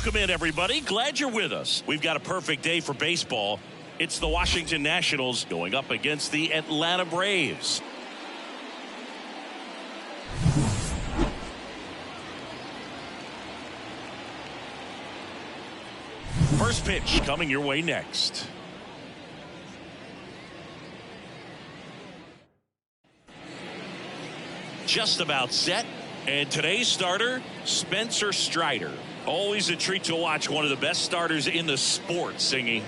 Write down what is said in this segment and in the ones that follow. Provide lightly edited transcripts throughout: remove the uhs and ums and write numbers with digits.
Welcome in, everybody. Glad you're with us. We've got a perfect day for baseball. It's the Washington Nationals going up against the Atlanta Braves. First pitch coming your way next. Just about set. And today's starter, Spencer Strider. Always a treat to watch one of the best starters in the sport, Singy.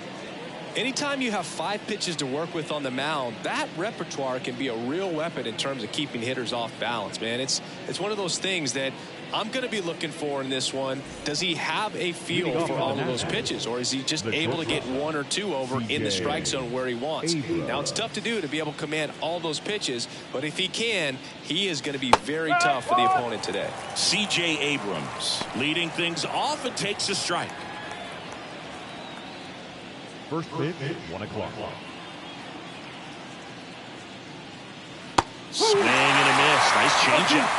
Anytime you have 5 pitches to work with on the mound, that repertoire can be a real weapon in terms of keeping hitters off balance, man. It's one of those things that I'm going to be looking for in this one. Does he have a feel for all of those pitches, or is he just able to get 1 or 2 over in the strike zone where he wants? Now, it's tough to do to be able to command all those pitches, but if he can, he is going to be very tough for the opponent today. C.J. Abrams leading things off and takes a strike. First pitch, 1 o'clock. Swing and a miss. Nice changeup.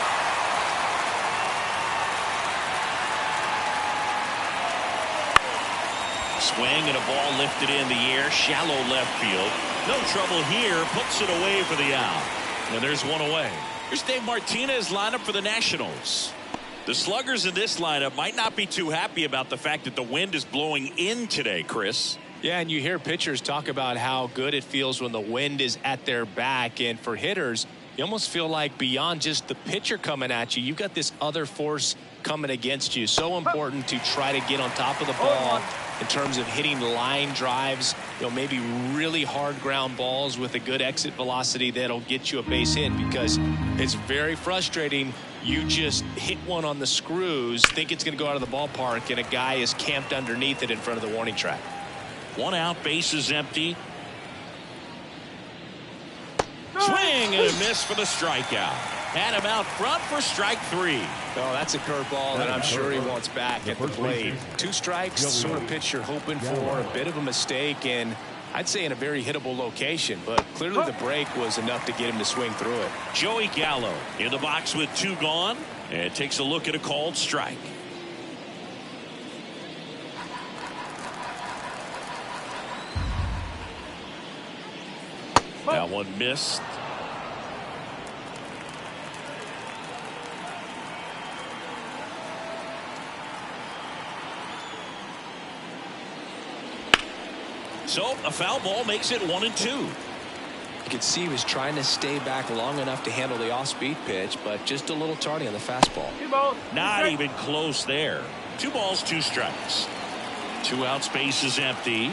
Swing and a ball lifted in the air, shallow left field. No trouble here, puts it away for the out. And there's one away. Here's Dave Martinez lineup for the Nationals. The sluggers in this lineup might not be too happy about the fact that the wind is blowing in today, Chris. Yeah, and you hear pitchers talk about how good it feels when the wind is at their back. And for hitters, you almost feel like beyond just the pitcher coming at you, you've got this other force coming against you. So important to try to get on top of the ball in terms of hitting line drives, maybe really hard ground balls with a good exit velocity that'll get you a base hit, because it's very frustrating. You just hit one on the screws, think it's going to go out of the ballpark, and a guy is camped underneath it in front of the warning track. 1 out, base is empty. Swing and a miss for the strikeout. Had him out front for strike 3. Oh, that's a curveball that I'm sure he wants back at the plate. 2 strikes, sort of pitch you're hoping for. A bit of a mistake, and I'd say in a very hittable location, but clearly the break was enough to get him to swing through it. Joey Gallo in the box with 2 gone, and takes a look at a called strike. That one missed. So a foul ball makes it 1-2. You could see he was trying to stay back long enough to handle the off-speed pitch, but just a little tardy on the fastball. Not even close there. 2 balls, 2 strikes. 2 outs, base is empty.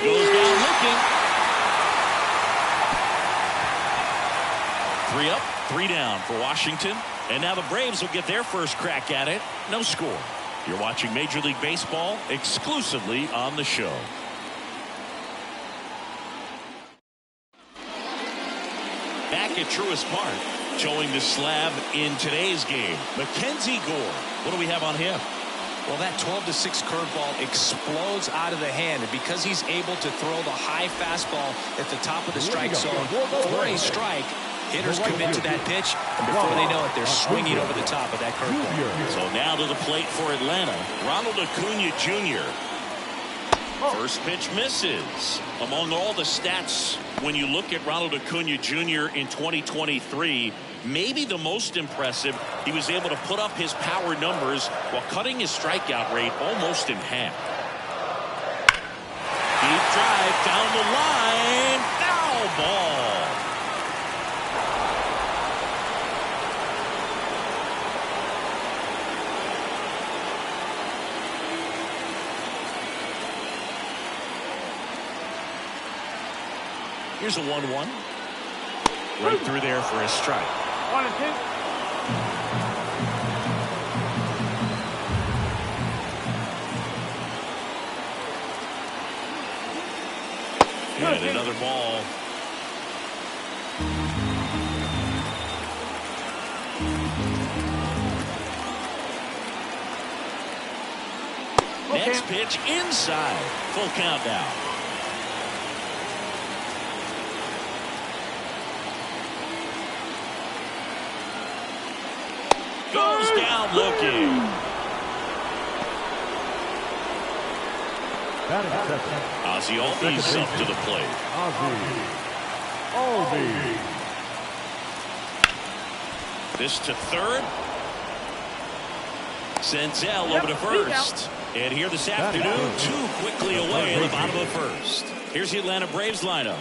He goes down looking. 3 up, 3 down for Washington. And now the Braves will get their first crack at it. No score. You're watching Major League Baseball exclusively on the show. Back at Truist Park, showing the slab in today's game. Mackenzie Gore. What do we have on him? Well, that 12-6 curveball explodes out of the hand, and because he's able to throw the high fastball at the top of the strike zone for a strike, hitters commit to that pitch, and before they know it, they're swinging over the top of that curveball. So now to the plate for Atlanta, Ronald Acuna Jr. First pitch misses. Among all the stats, when you look at Ronald Acuna Jr. in 2023, maybe the most impressive, he was able to put up his power numbers while cutting his strikeout rate almost in half. Deep drive down the line. Foul ball. Here's a 1-1. Right through there for a strike. 1-2. And another ball. Next pitch inside. Full count now. down looking. Ozzie Albies up to the plate. This to third. Senzel over to first. And here this afternoon, too quickly away in the bottom of first. Here's the Atlanta Braves lineup.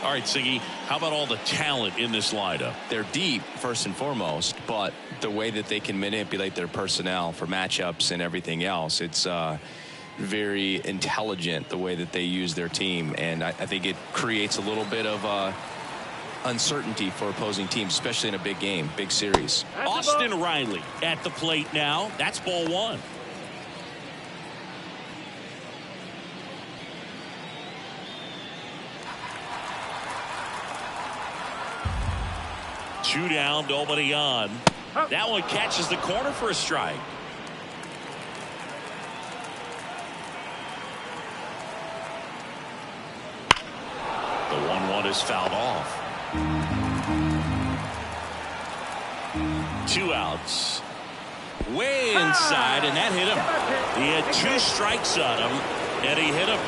All right, Siggy, how about all the talent in this lineup? They're deep, first and foremost, but the way that they can manipulate their personnel for matchups and everything else, it's very intelligent the way that they use their team. And I think it creates a little bit of uncertainty for opposing teams, especially in a big game, big series. Austin Riley at the plate now. That's ball one. Two down, nobody on. That one catches the corner for a strike. The 1-1 is fouled off. 2 outs. Way inside, and that hit him. He had 2 strikes on him, and he hit him.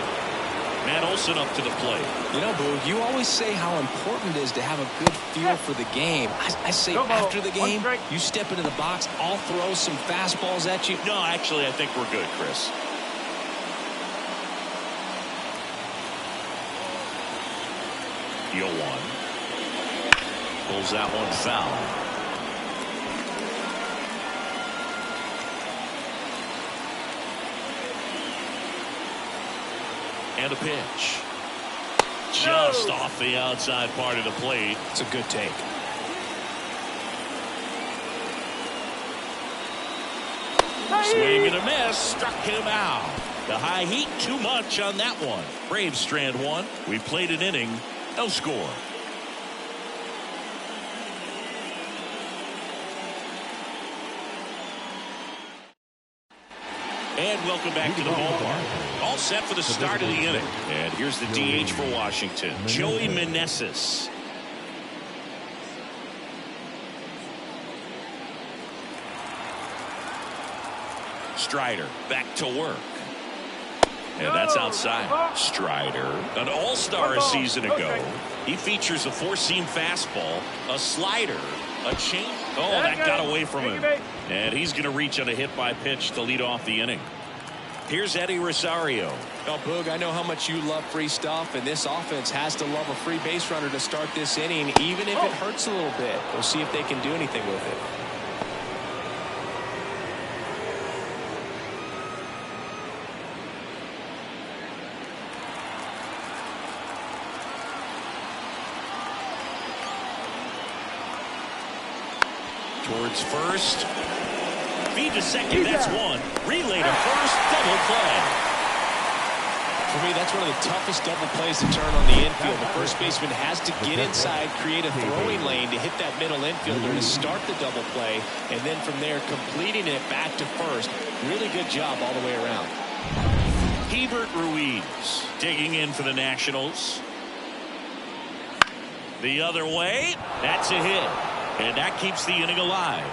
Matt Olson up to the plate. You know, Boo, you always say how important it is to have a good feel for the game. I say after the game, you step into the box, I'll throw some fastballs at you. No, actually, I think we're good, Chris. Deal 1. Pulls that one foul. And a pitch. Just off the outside part of the plate. It's a good take. Swing and a miss. Struck him out. The high heat too much on that one. Braves strand 1. We played an inning. No score. And welcome back to the ballpark. All set for the start of the inning. And here's the DH for Washington, Joey Meneses. Strider back to work. And that's outside. Strider, an all-star a season ago. He features a 4-seam fastball, a slider, a change. Oh, that got away from him. And he's going to reach on a hit-by pitch to lead off the inning. Here's Eddie Rosario. Well, Boog, I know how much you love free stuff, and this offense has to love a free base runner to start this inning, even if it hurts a little bit. We'll see if they can do anything with it. Towards first. Feed to second. That's one. Relay to first. Double play. For me, that's one of the toughest double plays to turn on the infield. The first baseman has to get inside, create a throwing lane to hit that middle infielder to start the double play, and then from there completing it back to first. Really good job all the way around. Hebert Ruiz digging in for the Nationals. The other way. That's a hit. And that keeps the inning alive.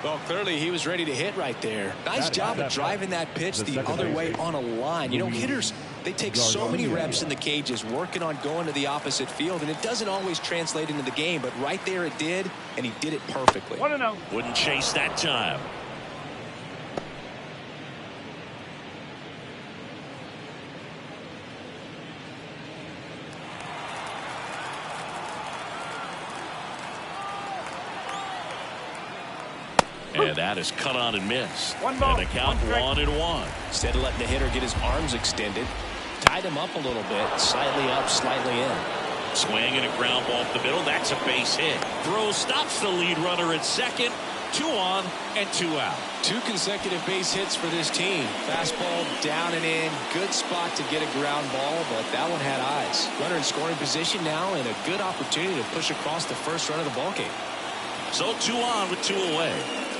Well, clearly he was ready to hit right there. Nice job of driving that pitch the other way on a line. You know, hitters, they take so many reps in the cages working on going to the opposite field, and it doesn't always translate into the game, but right there it did, and he did it perfectly. Wouldn't chase that time. And that is cut on and missed. And the count 1-1. Instead of letting the hitter get his arms extended, tied him up a little bit, slightly up, slightly in. Swing and a ground ball up the middle. That's a base hit. Throw stops the lead runner at second. 2 on and 2 out. 2 consecutive base hits for this team. Fastball down and in. Good spot to get a ground ball, but that one had eyes. Runner in scoring position now and a good opportunity to push across the first run of the ballgame. So 2 on with 2 away.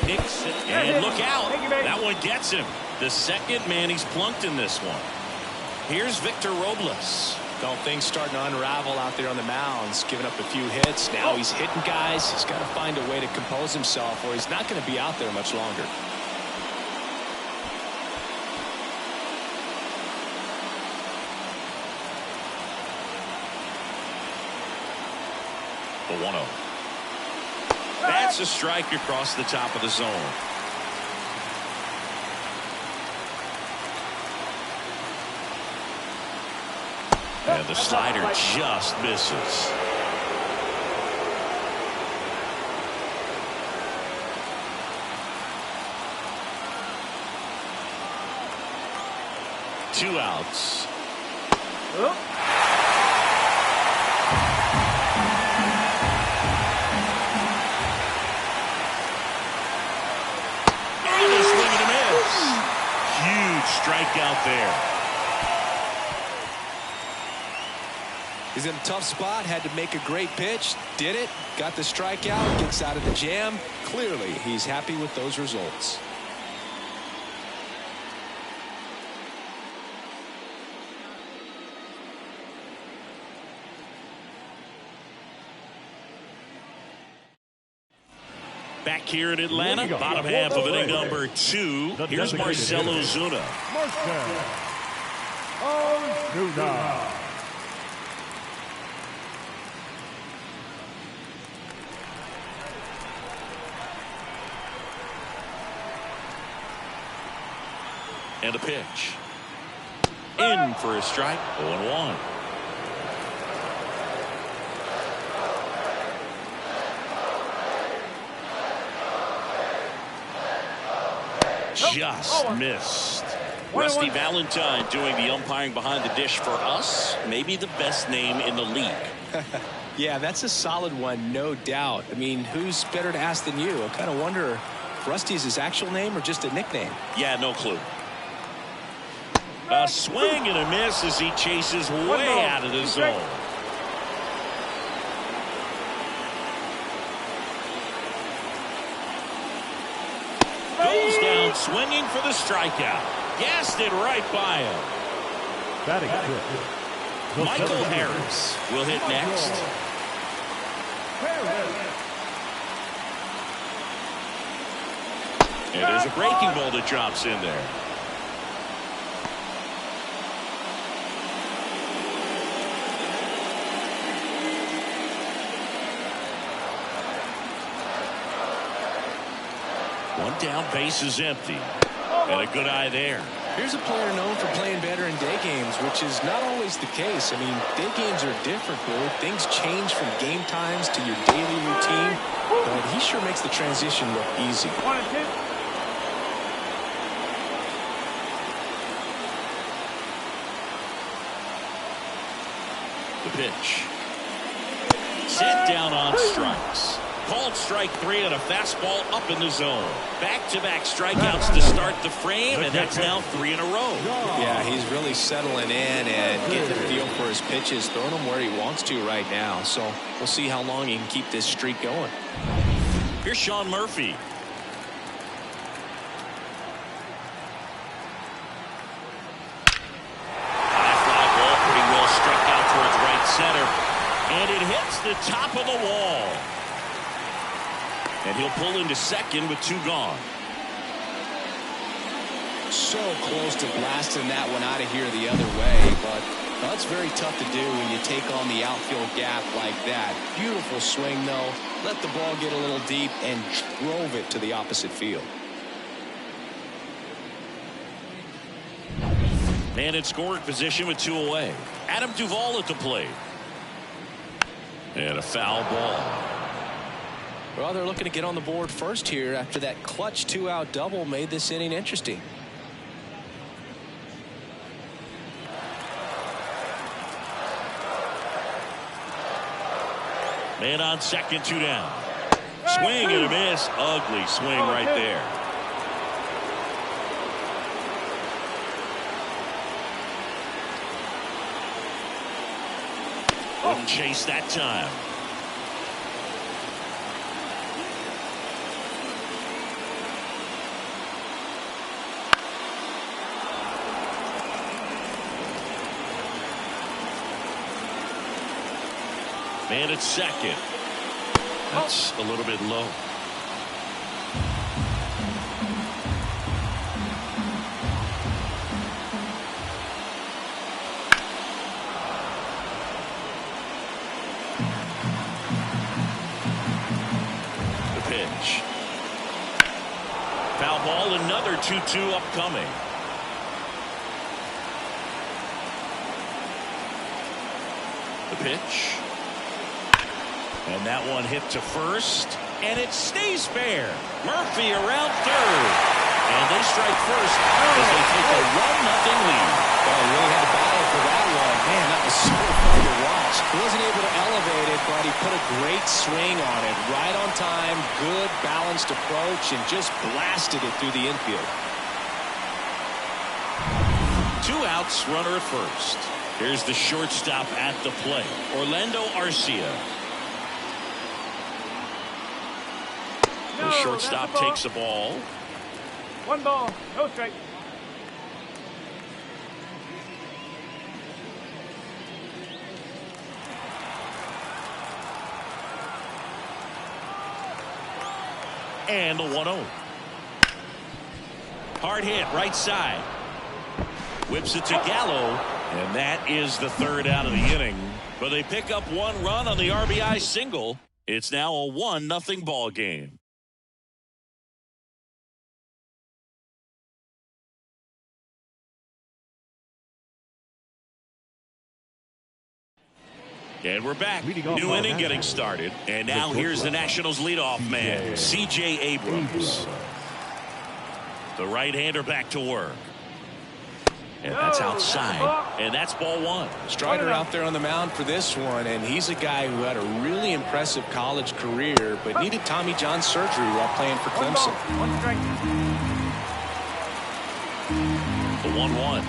Nixon, and look out. That one gets him. The second man he's plunked in this one. Here's Victor Robles. Well, things starting to unravel out there on the mounds, giving up a few hits. Now he's hitting guys. He's got to find a way to compose himself, or he's not going to be out there much longer. The 1-0. That's a strike across the top of the zone. And the slider just misses. Two outs. And a swing and a miss. Huge strikeout there. He's in a tough spot, had to make a great pitch, did it, got the strikeout, gets out of the jam. Clearly, he's happy with those results. Back here in Atlanta, bottom half of inning number 2. Here's Marcell Ozuna. Marcell Ozuna. And a pitch. In for a strike. 0-1. Just missed. Rusty Valentine doing the umpiring behind the dish for us. Maybe the best name in the league. Yeah, that's a solid one, no doubt. I mean, who's better to ask than you? I kind of wonder if Rusty's his actual name or just a nickname. Yeah, no clue. A swing and a miss as he chases way out of the zone. Goes down swinging for the strikeout. Gassed it right by him. Batting fifth. Michael Harris will hit next. And there's a breaking ball that drops in there. One down, base is empty. And a good eye there. Here's a player known for playing better in day games, which is not always the case. I mean, day games are different, Blue. Things change from game times to your daily routine. But he sure makes the transition look easy. The pitch. Set down on strikes. Called strike 3 on a fastball up in the zone. Back-to-back strikeouts to start the frame, and that's now 3 in a row. Yeah, he's really settling in and getting a feel for his pitches, throwing them where he wants to right now. So we'll see how long he can keep this streak going. Here's Sean Murphy. High fly ball, pretty well struck out towards right center. And it hits the top of the wall. And he'll pull into second with 2 gone. So close to blasting that one out of here the other way, but that's very tough to do when you take on the outfield gap like that. Beautiful swing, though. Let the ball get a little deep and drove it to the opposite field. Man in scoring position with 2 away. Adam Duvall at the plate. And a foul ball. Well, they're looking to get on the board first here after that clutch 2-out double made this inning interesting. Man on second, 2 down. Swing and a miss. Ugly swing right there. Wouldn't chase that time. And it's second. That's a little bit low. The pitch. Foul ball, another 2-2 upcoming. The pitch. And that one hit to first, and it stays fair. Murphy around third, and they strike first as they take a 1-0 lead. Oh, he really had to battle for that one. Man, that was so fun to watch. He wasn't able to elevate it, but he put a great swing on it. Right on time, good balanced approach, and just blasted it through the infield. 2 outs, runner at first. Here's the shortstop at the plate, Orlando Arcia. The shortstop takes a ball. 1 ball, no strike. And the 1-0. Hard hit, right side. Whips it to Gallo. And that is the 3rd out of the inning. But they pick up 1 run on the RBI single. It's now a 1-0 ball game. And we're back. New inning getting started. And now here's the Nationals leadoff man, C.J. Abrams. The right-hander back to work. And that's outside. And that's ball 1. Strider out there on the mound for this one, and he's a guy who had a really impressive college career, but needed Tommy John surgery while playing for Clemson. 1 strike. The 1-1.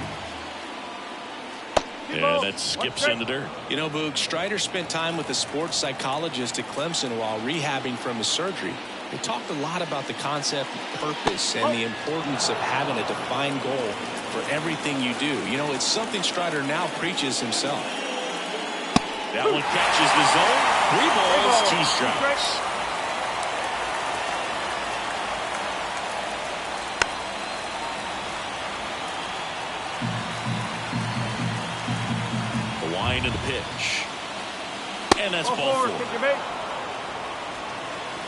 Yeah, that skips in the dirt. You know, Boog, Strider spent time with a sports psychologist at Clemson while rehabbing from his surgery. They talked a lot about the concept of purpose and the importance of having a defined goal for everything you do. You know, it's something Strider now preaches himself. That one catches the zone. 3 balls, 2 strikes. And the pitch. And that's ball 4.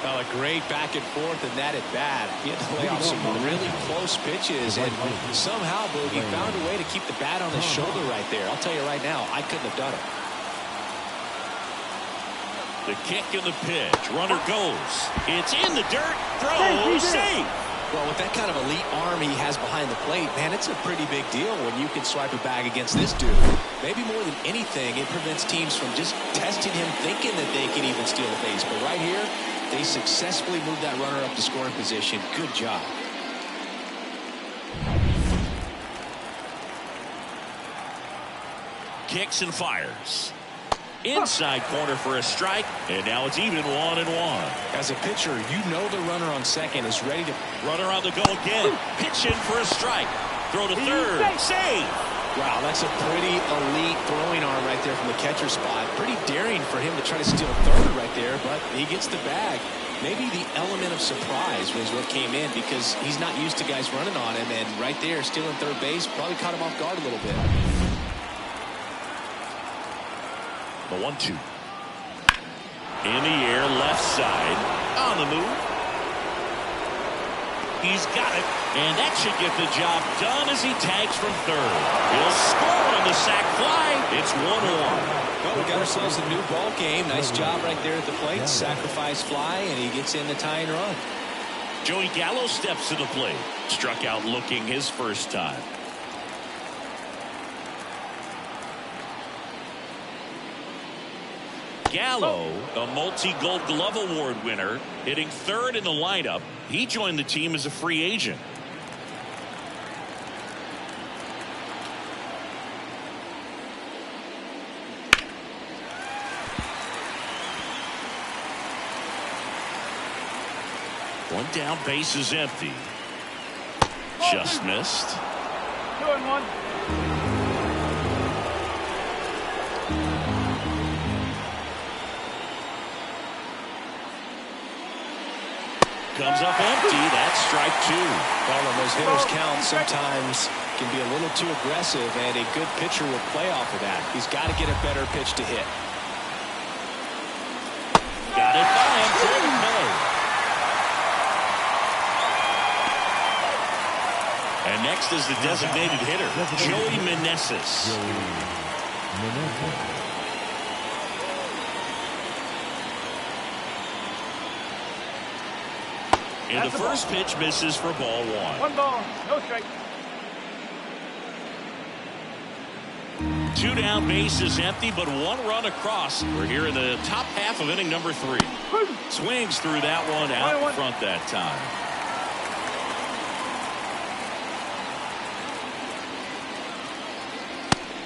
Well, a great back and forth, and that at bat. He had to lay off some really close pitches, and somehow, Boogie found a way to keep the bat on his shoulder right there. I'll tell you right now, I couldn't have done it. The kick and the pitch. Runner goes. It's in the dirt. Throw. Safe. Well, with that kind of elite arm he has behind the plate, man, it's a pretty big deal when you can swipe a bag against this dude. Maybe more than anything, it prevents teams from just testing him thinking that they can even steal a base. But right here, they successfully moved that runner up to scoring position. Good job. Kicks and fires. Inside corner for a strike, and now it's even 1-1. As a pitcher, you know the runner on second is ready to... Runner on the go again. Pitch in for a strike. Throw to third. Save. Wow, that's a pretty elite throwing arm right there from the catcher spot. Pretty daring for him to try to steal third right there, but he gets the bag. Maybe the element of surprise was what came in because he's not used to guys running on him, and right there, stealing third base probably caught him off guard a little bit. The 1-2. In the air, left side. On the move. He's got it. And that should get the job done as he tags from third. He'll score on the sac fly. It's 1-1. Well, we got ourselves a new ball game. Nice job right there at the plate. Sacrifice fly, and he gets in the tying run. Joey Gallo steps to the plate. Struck out looking his first time. Gallo, a multi-Gold Glove Award winner, hitting third in the lineup. He joined the team as a free agent. One down, base is empty. Just missed. 2-1. comes up empty. That's strike two. Well, when those hitters count, sometimes can be a little too aggressive, and a good pitcher will play off of that. He's got to get a better pitch to hit. Got it by him for the play. And next is the designated hitter, Joey Meneses. And the first pitch misses for ball one. One ball, no strike. Two down, base is empty, but one run across. We're here in the top half of inning number 3. Swings through that one out in front that time.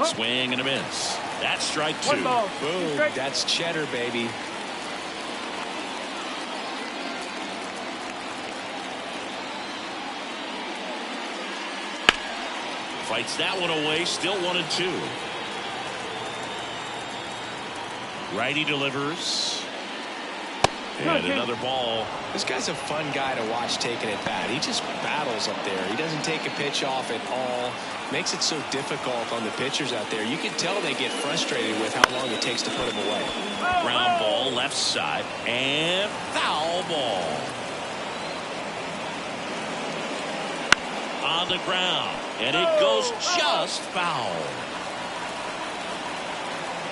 Swing and a miss. That's strike two. One ball. Boom. That's cheddar, baby. Fights that one away. Still 1-2. Righty delivers. And another ball. This guy's a fun guy to watch taking at bat. He just battles up there. He doesn't take a pitch off at all. Makes it so difficult on the pitchers out there. You can tell they get frustrated with how long it takes to put him away. Ground ball left side. And foul ball. On the ground. And it goes just foul.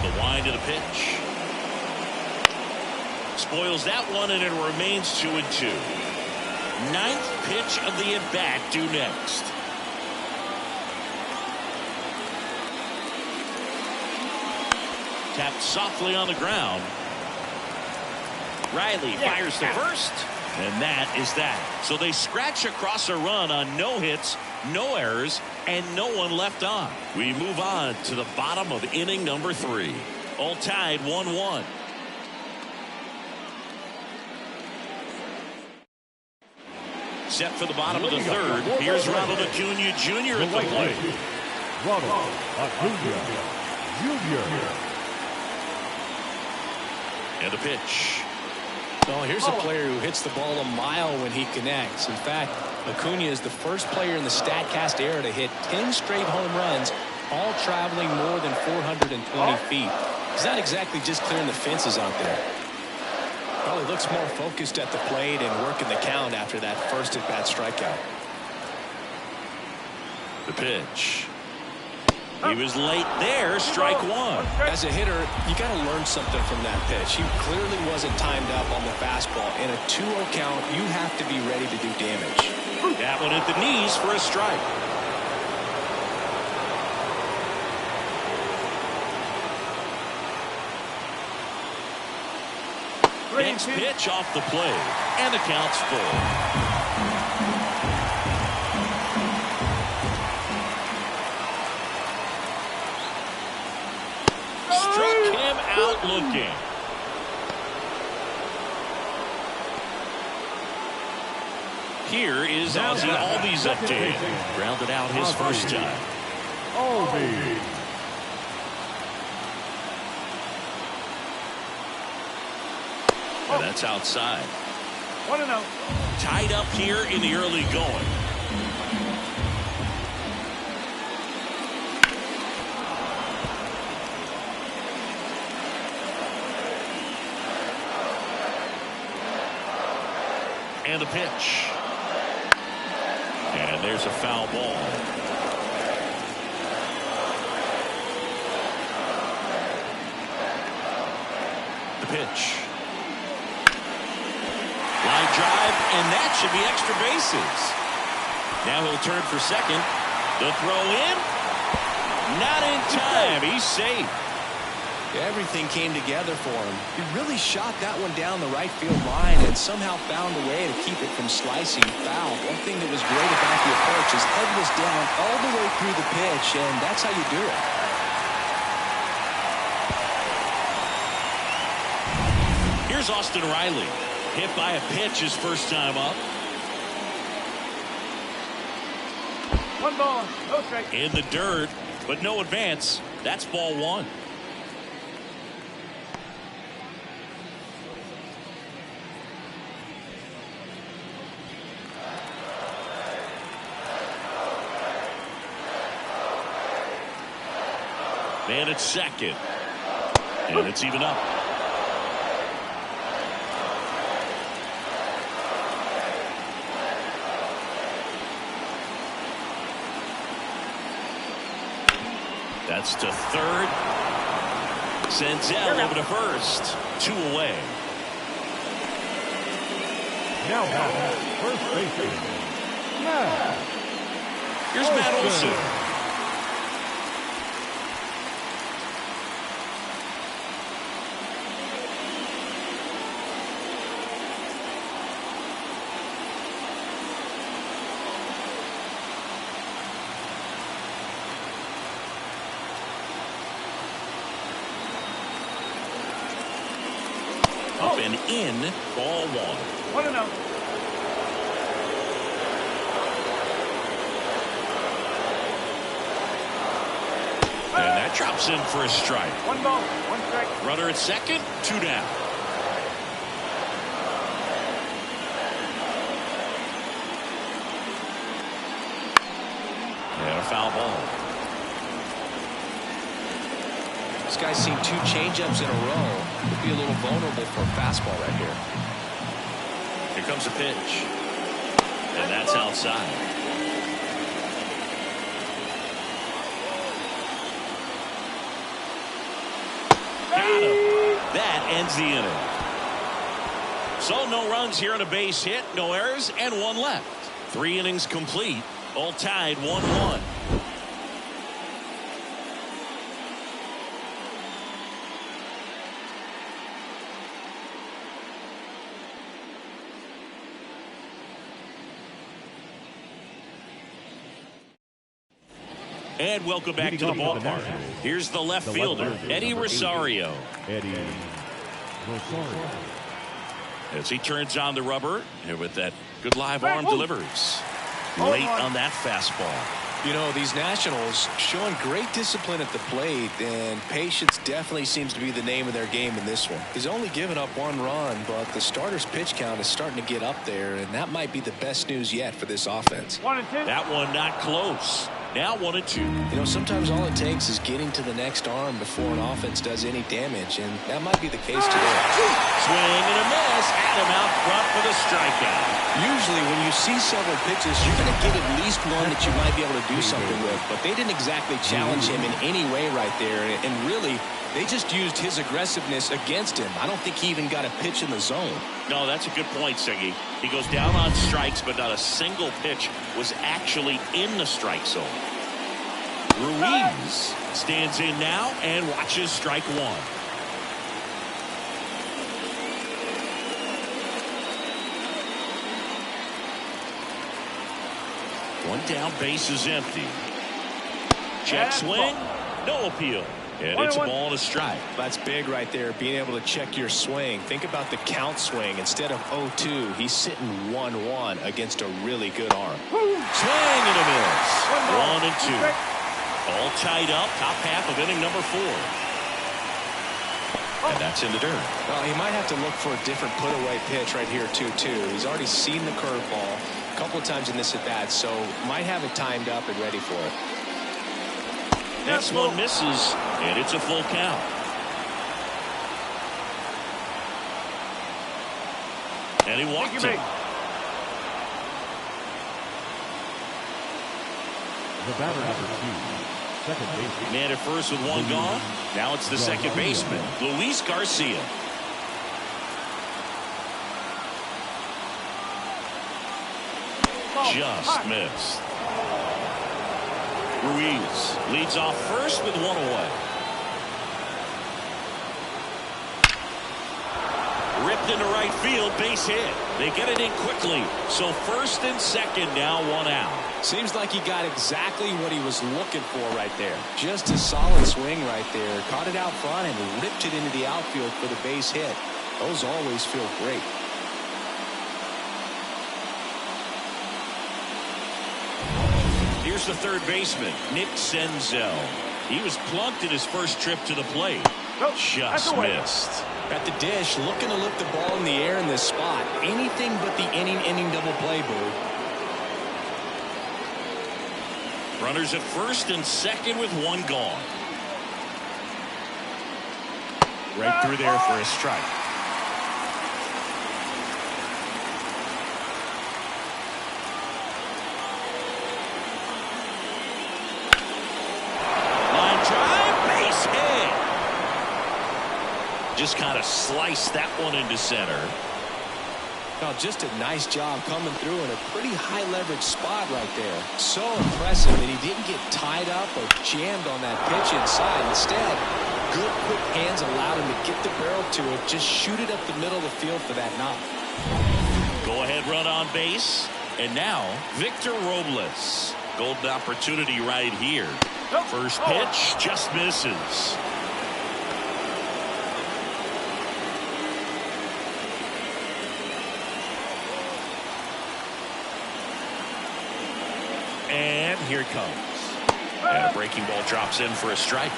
The wind of the pitch. Spoils that one, and it remains 2-2. Ninth pitch of the at-bat due next. Tapped softly on the ground. Riley fires to first, and that is that. So they scratch across a run on no hits, no errors, and no one left on. We move on to the bottom of inning number 3. All tied 1-1. Set for the bottom of the third. Here's Ronald Acuna Jr. at the plate. Ronald Acuna Jr. And the pitch. Well, here's a player who hits the ball a mile when he connects. In fact, Acuna is the first player in the StatCast era to hit 10 straight home runs, all traveling more than 420 feet. He's not exactly just clearing the fences out there. Probably looks more focused at the plate and working the count after that first at-bat strikeout. The pitch. He was late there, strike one. As a hitter, you got to learn something from that pitch. He clearly wasn't timed up on the fastball. In a 2-0 count, you have to be ready to do damage. That one at the knees for a strike. Next pitch off the plate, and the count's full. Struck him out looking. Here is Ozzie Albies update. Grounded out his first time. Albies. And that's outside. 1-0. Tied up here in the early going. And the pitch. And there's a foul ball. The pitch. Line drive, and that should be extra bases. Now he'll turn for second. The throw in. Not in time. He's safe. Everything came together for him. He really shot that one down the right field line and somehow found a way to keep it from slicing foul. One thing that was great about the approach, his head was down all the way through the pitch, and that's how you do it. Here's Austin Riley. Hit by a pitch his first time up. 1 ball, no strike. In the dirt, but no advance. That's ball one. And it's second. And it's even up. That's to third. Senzel over to first. 2 away. Now first baseman, Matt. Here's Matt Olson. Up and in, ball 1. 1-0. And that drops in for a strike. 1 ball, 1 strike. Runner at second, 2 down. And a foul ball. This guy's seen 2 changeups in a row. Could be a little vulnerable for a fastball right here. Here comes a pitch. And that's outside. Got him. That ends the inning. So no runs here on a base hit, no errors, and 1 left. 3 innings complete, all tied 1-1. And welcome back to the ballpark. Here's the left fielder, Eddie Rosario. Eddie Rosario. As he turns on the rubber, and with that good live arm delivers. Late on that fastball. You know, these Nationals showing great discipline at the plate, and patience definitely seems to be the name of their game in this one. He's only given up 1 run, but the starter's pitch count is starting to get up there, and that might be the best news yet for this offense. 1 and 2. That one not close. Now 1-2. You know, sometimes all it takes is getting to the next arm before an offense does any damage, and that might be the case today. Swing and a miss. Adam out front for the strikeout. Usually when you see several pitches, you're going to get at least one that you might be able to do something with, but they didn't exactly challenge him in any way right there, and really, they just used his aggressiveness against him. I don't think he even got a pitch in the zone. No, that's a good point, Siggy. He goes down on strikes, but not a single pitch was actually in the strike zone. Ruiz stands in now and watches strike 1. 1 down, base is empty. Check swing, no appeal. And it's a ball and a strike. That's big right there, being able to check your swing. Think about the count swing. Instead of 0-2, he's sitting 1-1 against a really good arm. Swing and a miss. 1 and 2. All tied up, top half of inning number 4. And that's in the dirt. Well, he might have to look for a different put-away pitch right here, 2-2. He's already seen the curveball a couple of times in this at-bat, so might have it timed up and ready for it. Next one misses, and it's a full count. And he walked him. The batter number 2, second baseman. Man at first with 1 gone. Now it's the second baseman, Luis Garcia. Just missed. Ruiz leads off first with 1 away. Ripped into right field, base hit. They get it in quickly. So first and second, now 1 out. Seems like he got exactly what he was looking for right there. Just a solid swing right there. Caught it out front and ripped it into the outfield for the base hit. Those always feel great. Here's the third baseman, Nick Senzel. He was plunked in his first trip to the plate. Just missed. At the dish, looking to lift the ball in the air in this spot. Anything but the inning double play, Boo. Runners at first and second with 1 gone. Right through there for a strike. Line drive, base hit. Just kind of sliced that one into center. Now, just a nice job coming through in a pretty high leverage spot right there. So impressive that he didn't get tied up or jammed on that pitch inside. Instead, good quick hands allowed him to get the barrel to it, just shoot it up the middle of the field for that knock. Go ahead run on base. And now Victor Robles. Golden opportunity right here. First pitch just misses. And here it comes. And a breaking ball drops in for a strike.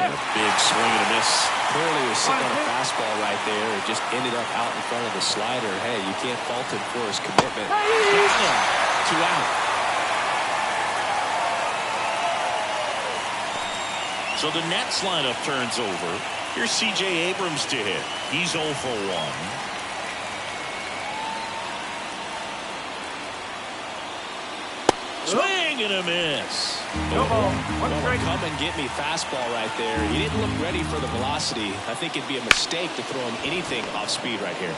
And a big swing and a miss. Clearly was sitting on a fastball right there. It just ended up out in front of the slider. Hey, you can't fault him for his commitment. 2 out. So the Nets lineup turns over. Here's C.J. Abrams to hit. He's 0 for 1. Swing and a miss. Come and get me fastball right there. He didn't look ready for the velocity. I think it'd be a mistake to throw him anything off speed right here.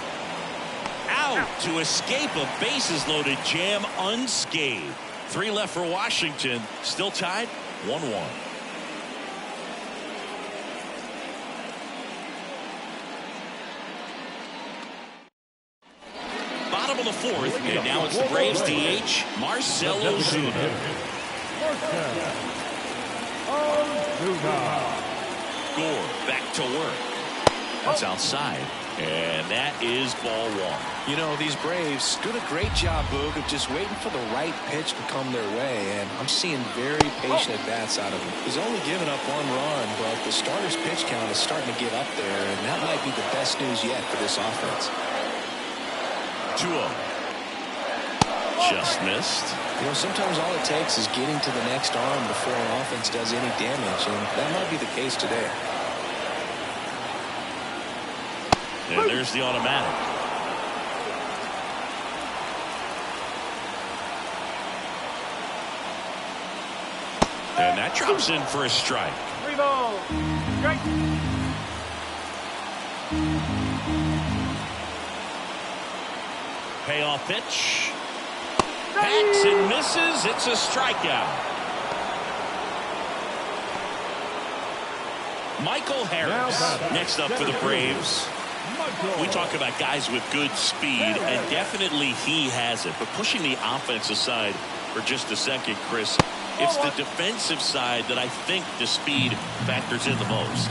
Out to escape a bases loaded jam unscathed. 3 left for Washington. Still tied 1-1. Bottom of the 4th, and now it's the Braves DH, Marcell Ozuna. Gore back to work. That's outside, and that is ball 1. You know, these Braves doing a great job, Boog, of just waiting for the right pitch to come their way, and I'm seeing very patient at-bats out of him. He's only given up 1 run, but the starter's pitch count is starting to get up there, and that might be the best news yet for this offense. 2-0. Just missed. You know, sometimes all it takes is getting to the next arm before an offense does any damage, and that might be the case today. And there's the automatic. And that drops in for a strike. 3 balls. Strike. Payoff pitch. Hacks and misses. It's a strikeout. Michael Harris next up for the Braves. We talk about guys with good speed, and definitely he has it. But pushing the offense aside for just a second, Chris, it's the defensive side that I think the speed factors in the most.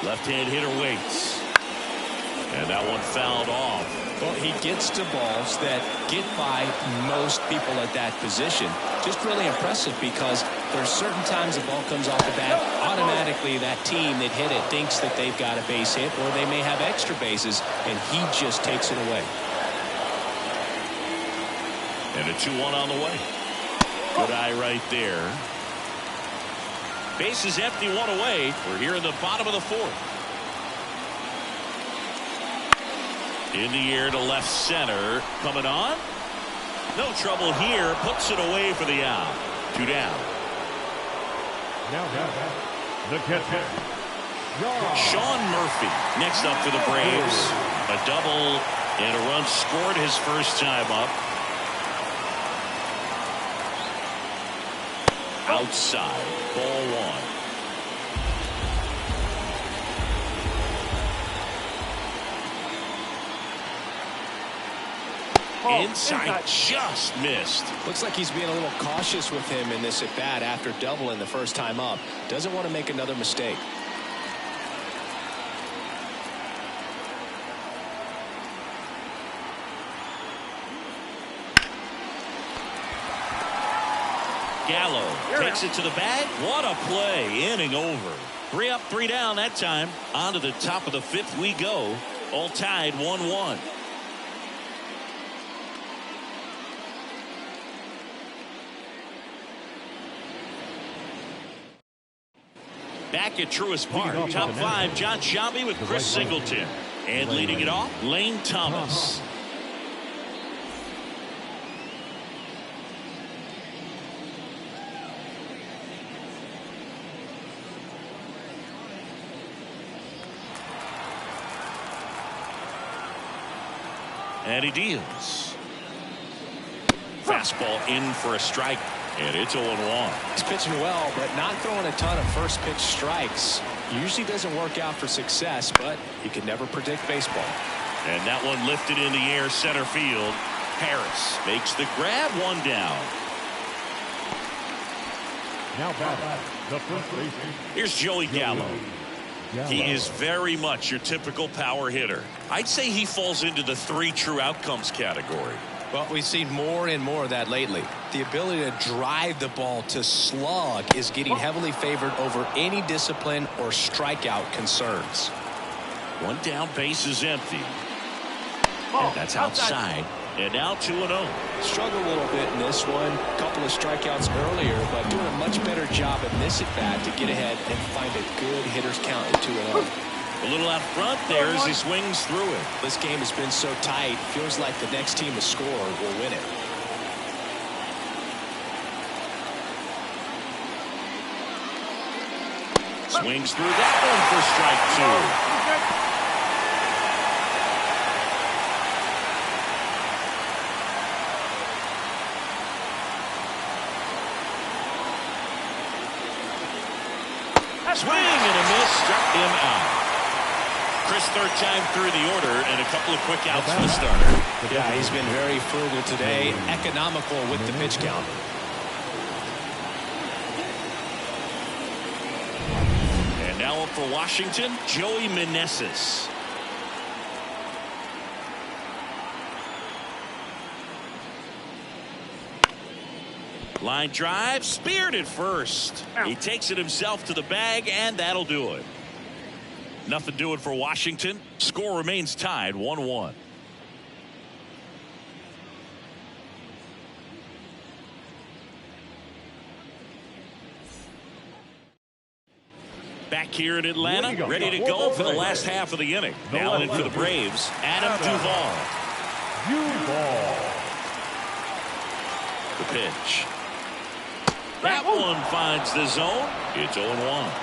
Left-hand hitter waits. And that one fouled off. Well, he gets to balls that get by most people at that position. Just really impressive because there's certain times the ball comes off the bat, automatically that team that hit it thinks that they've got a base hit or they may have extra bases, and he just takes it away. And a 2-1 on the way. Good eye right there. Base is empty, 1 away. We're here in the bottom of the 4th. In the air to left center. Coming on. No trouble here. Puts it away for the out. 2 down. Now the catcher, Sean Murphy next up for the Braves. A double and a run scored his first time up. Outside. Ball 1. Inside, just missed. Looks like he's being a little cautious with him in this at bat after doubling the first time up. Doesn't want to make another mistake. Gallo takes it to the bag. What a play. Inning over. 3 up, 3 down that time. On to the top of the 5th we go. All tied 1-1. Back at Truist Park, top five, John Shelby with Chris Singleton. And leading it off, Lane Thomas. And he deals. Fastball in for a strike. And it's 0-1. He's pitching well, but not throwing a ton of first pitch strikes. Usually doesn't work out for success, but you can never predict baseball. And that one lifted in the air, center field. Harris makes the grab, one down. Now batting, the first baseman. Here's Joey Gallo. He is very much your typical power hitter. I'd say he falls into the 3 true outcomes category. Well, we've seen more and more of that lately. The ability to drive the ball to slug is getting heavily favored over any discipline or strikeout concerns. One down, base is empty. And that's outside. And now 2-0. Struggled a little bit in this one. A couple of strikeouts earlier, but doing a much better job in this at bat to get ahead and find a good hitter's count at 2-0. A little out front there as he swings through it. This game has been so tight, feels like the next team to score will win it. Swings through that one for strike 2. Swing and a miss, struck him out. Chris, third time through the order, and a couple of quick outs for the starter. Yeah, he's been very frugal today, economical with the pitch count. And now up for Washington, Joey Meneses. Line drive, speared at first. He takes it himself to the bag, and that'll do it. Nothing doing for Washington. Score remains tied 1-1. Back here in Atlanta, ready to go for the last half of the inning. Now in for the Braves, Adam Duvall. The pitch. That one finds the zone. It's 0-1.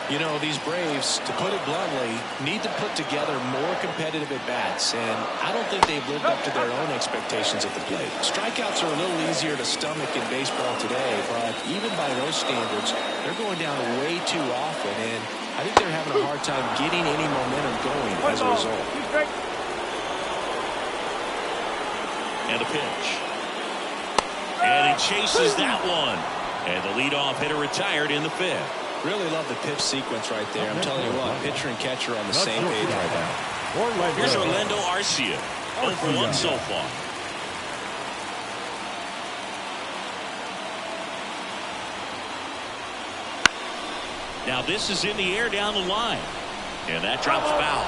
You know, these Braves, to put it bluntly, need to put together more competitive at-bats, and I don't think they've lived up to their own expectations at the plate. Strikeouts are a little easier to stomach in baseball today, but even by those standards, they're going down way too often, and I think they're having a hard time getting any momentum going as a result. And a pitch. And he chases that one. And the leadoff hitter retired in the 5th. Really love the pitch sequence right there. I'm telling you what, pitcher and catcher on the same page right now. Here's Orlando Arcia. 0 for 1 so far. Now this is in the air down the line. And that drops foul.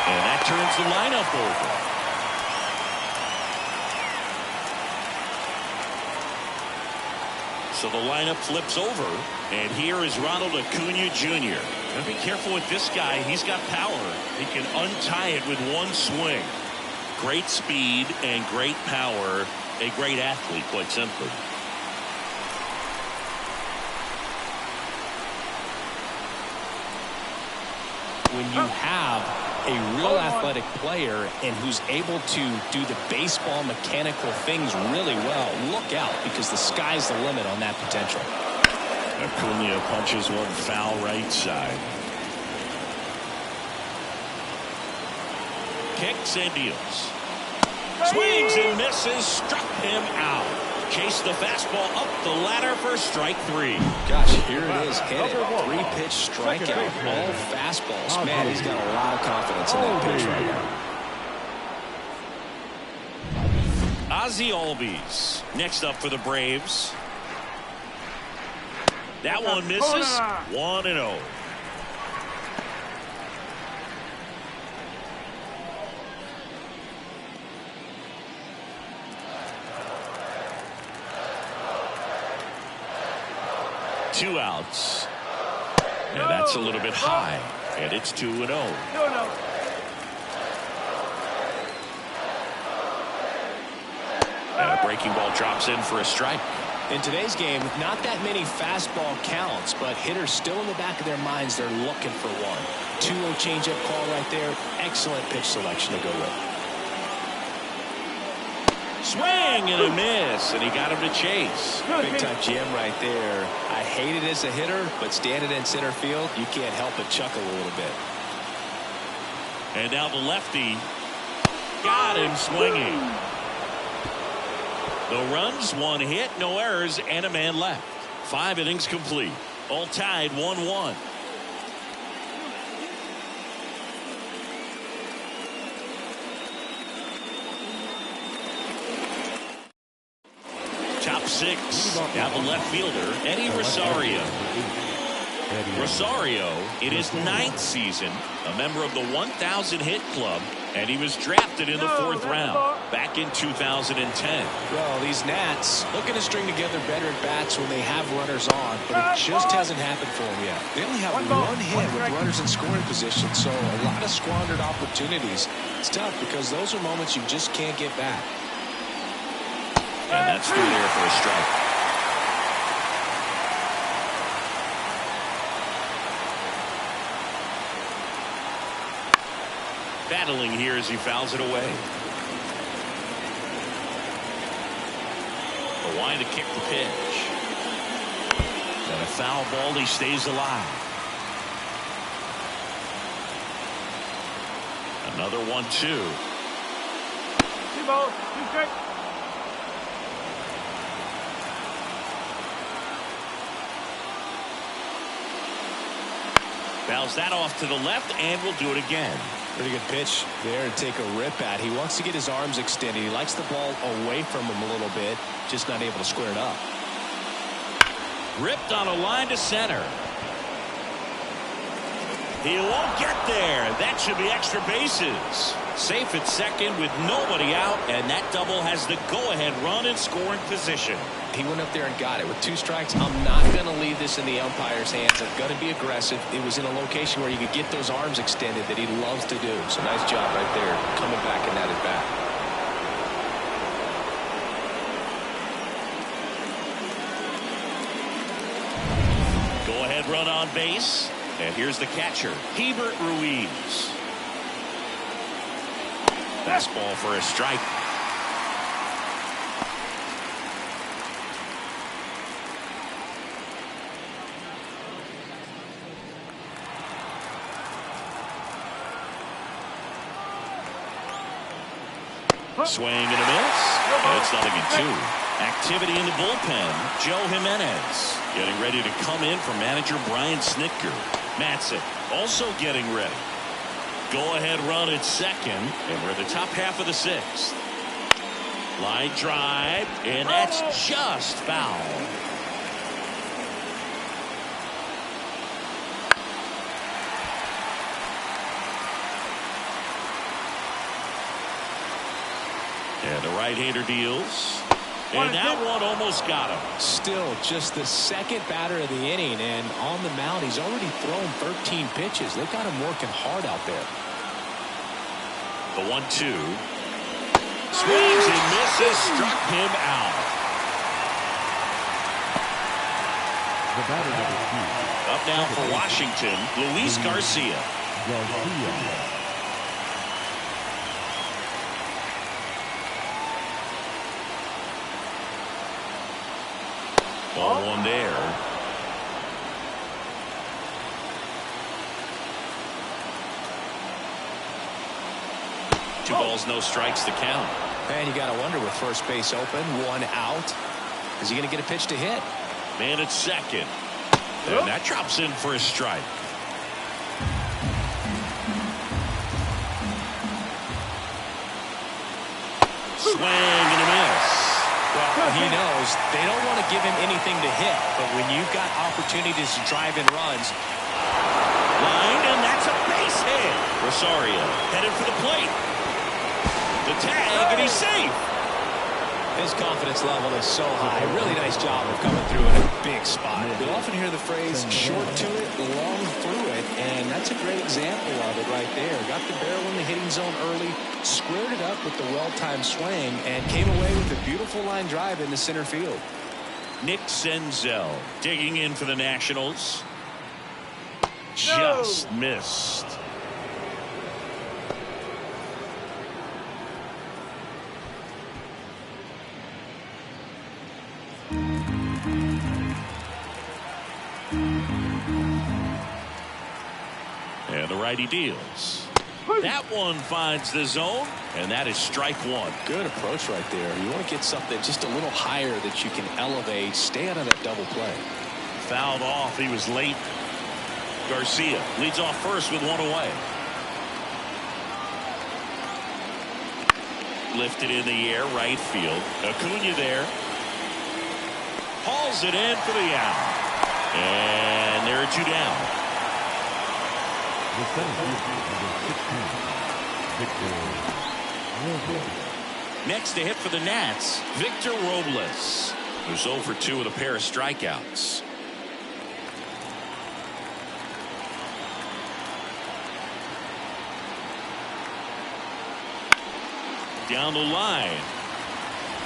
And that turns the lineup over. So the lineup flips over, and here is Ronald Acuna Jr. Gotta be careful with this guy. He's got power. He can untie it with one swing. Great speed and great power. A great athlete, quite simply. When you have a real athletic player and who's able to do the baseball mechanical things really well, look out, because the sky's the limit on that potential. Acuna punches one foul right side. Kicks and deals. Swings and misses, struck him out. Chased the fastball up the ladder for strike 3. Gosh, here it is. Hit it. 3-pitch strikeout. All fastballs. Man, he's got a lot of confidence in that pitch right now. Ozzie Albies next up for the Braves. That one misses. 1-0. 2 outs. And that's a little bit high. And it's 2-0. 2-0. And a breaking ball drops in for a strike. In today's game, not that many fastball counts, but hitters still in the back of their minds, they're looking for one. 2-0 changeup call right there. Excellent pitch selection to go with. Swing and a miss, and he got him to chase. Big time jam right there. I hate it as a hitter, but standing in center field, you can't help but chuckle a little bit. And now the lefty got him swinging. No runs, 1 hit, no errors, and a man left. 5 innings complete. All tied 1-1. Top 6. Now the left fielder, Eddie Rosario. Rosario, in his 9th season, a member of the 1,000 hit club, and he was drafted in the 4th round back in 2010. Well, these Nats looking to string together better at bats when they have runners on, but it just hasn't happened for them yet. They only have one hit with runners in scoring position, so a lot of squandered opportunities. It's tough because those are moments you just can't get back. And that's through there for a strike. Battling here as he fouls it away. The line to kick the pitch. And a foul ball, he stays alive. Another 1-2. 2 balls, 2 strikes. Fouls that off to the left and will do it again. Pretty good pitch there to take a rip at. He wants to get his arms extended. He likes the ball away from him a little bit, just not able to square it up. Ripped on a line to center. He won't get there. That should be extra bases. Safe at second with nobody out, and that double has the go-ahead run in scoring position. He went up there and got it. With 2 strikes, I'm not going to leave this in the umpire's hands. I'm going to be aggressive. It was in a location where you could get those arms extended that he loves to do. So nice job right there, coming back in that at bat. Go-ahead run on base. And here's the catcher, Hebert Ruiz. Fastball for a strike. Swing and a miss. And it's 0-2. Activity in the bullpen. Joe Jimenez getting ready to come in for manager Brian Snitker. Matson also getting ready. Go-ahead run at second, and we're in the top half of the 6th. Line drive, and that's just foul. And the right-hander deals. And that one almost got him. Still just the 2nd batter of the inning, and on the mound he's already thrown 13 pitches. They've got him working hard out there. The 1-2. Swings and misses, struck him out. The batter number 2. Up now for Washington, Luis Garcia. Ball 1 there. Two balls, no strikes to count. And you got to wonder, with first base open, 1 out, is he going to get a pitch to hit? Man at second. And that drops in for a strike. Swing and a miss. Well, he knows they don't want to give him anything to hit, but when you've got opportunities to drive in runs. Line, and that's a base hit. Rosario headed for the plate. The tag, and he's safe. His confidence level is so high. Really nice job of coming through in a big spot. We often hear the phrase short to it, long through it, and that's a great example of it right there. Got the barrel in the hitting zone early, squared it up with the well-timed swing, and came away with a beautiful line drive into center field. Nick Senzel digging in for the Nationals. Just missed. And the righty deals. That one finds the zone, and that is strike one. Good approach right there. You want to get something just a little higher that you can elevate. Stay out of that double play. Fouled off. He was late. Garcia leads off first with one away. Lifted in the air, right field. Acuna there. Hauls it in for the out. And there are two down. The center fielder, number 16, Victor. Next to hit for the Nats, Victor Robles, who's 0 for 2 with a pair of strikeouts. Down the line.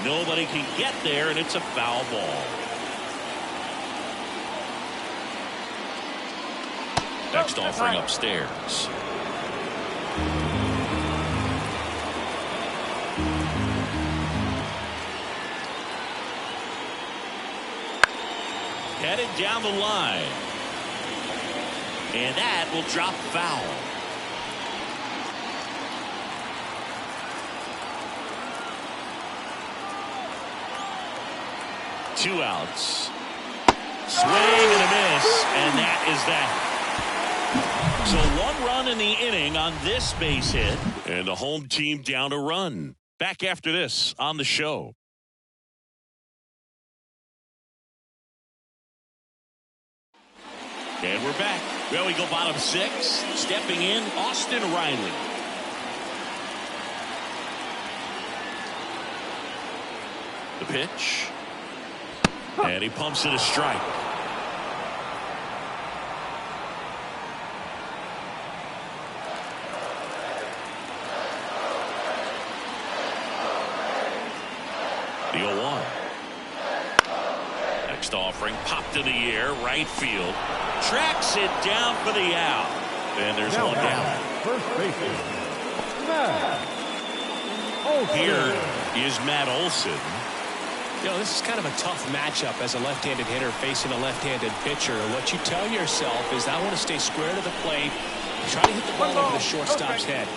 Nobody can get there, and it's a foul ball. Next offering upstairs. Headed down the line. And that will drop foul. Two outs. Swing and a miss, and that is that. So one run in the inning on this base hit, and the home team down a run. Back after this on the show. And we're back. Well, we go bottom 6. Stepping in, Austin Riley. The pitch. And he pumps it a strike. The 0-1. Next offering popped in the air, right field. Tracks it down for the out. And there's one down. First baseman, Matt Olson. Here is Matt Olson. You know, this is kind of a tough matchup as a left-handed hitter facing a left-handed pitcher. What you tell yourself is, I want to stay square to the plate, try to hit the ball over the shortstop's head.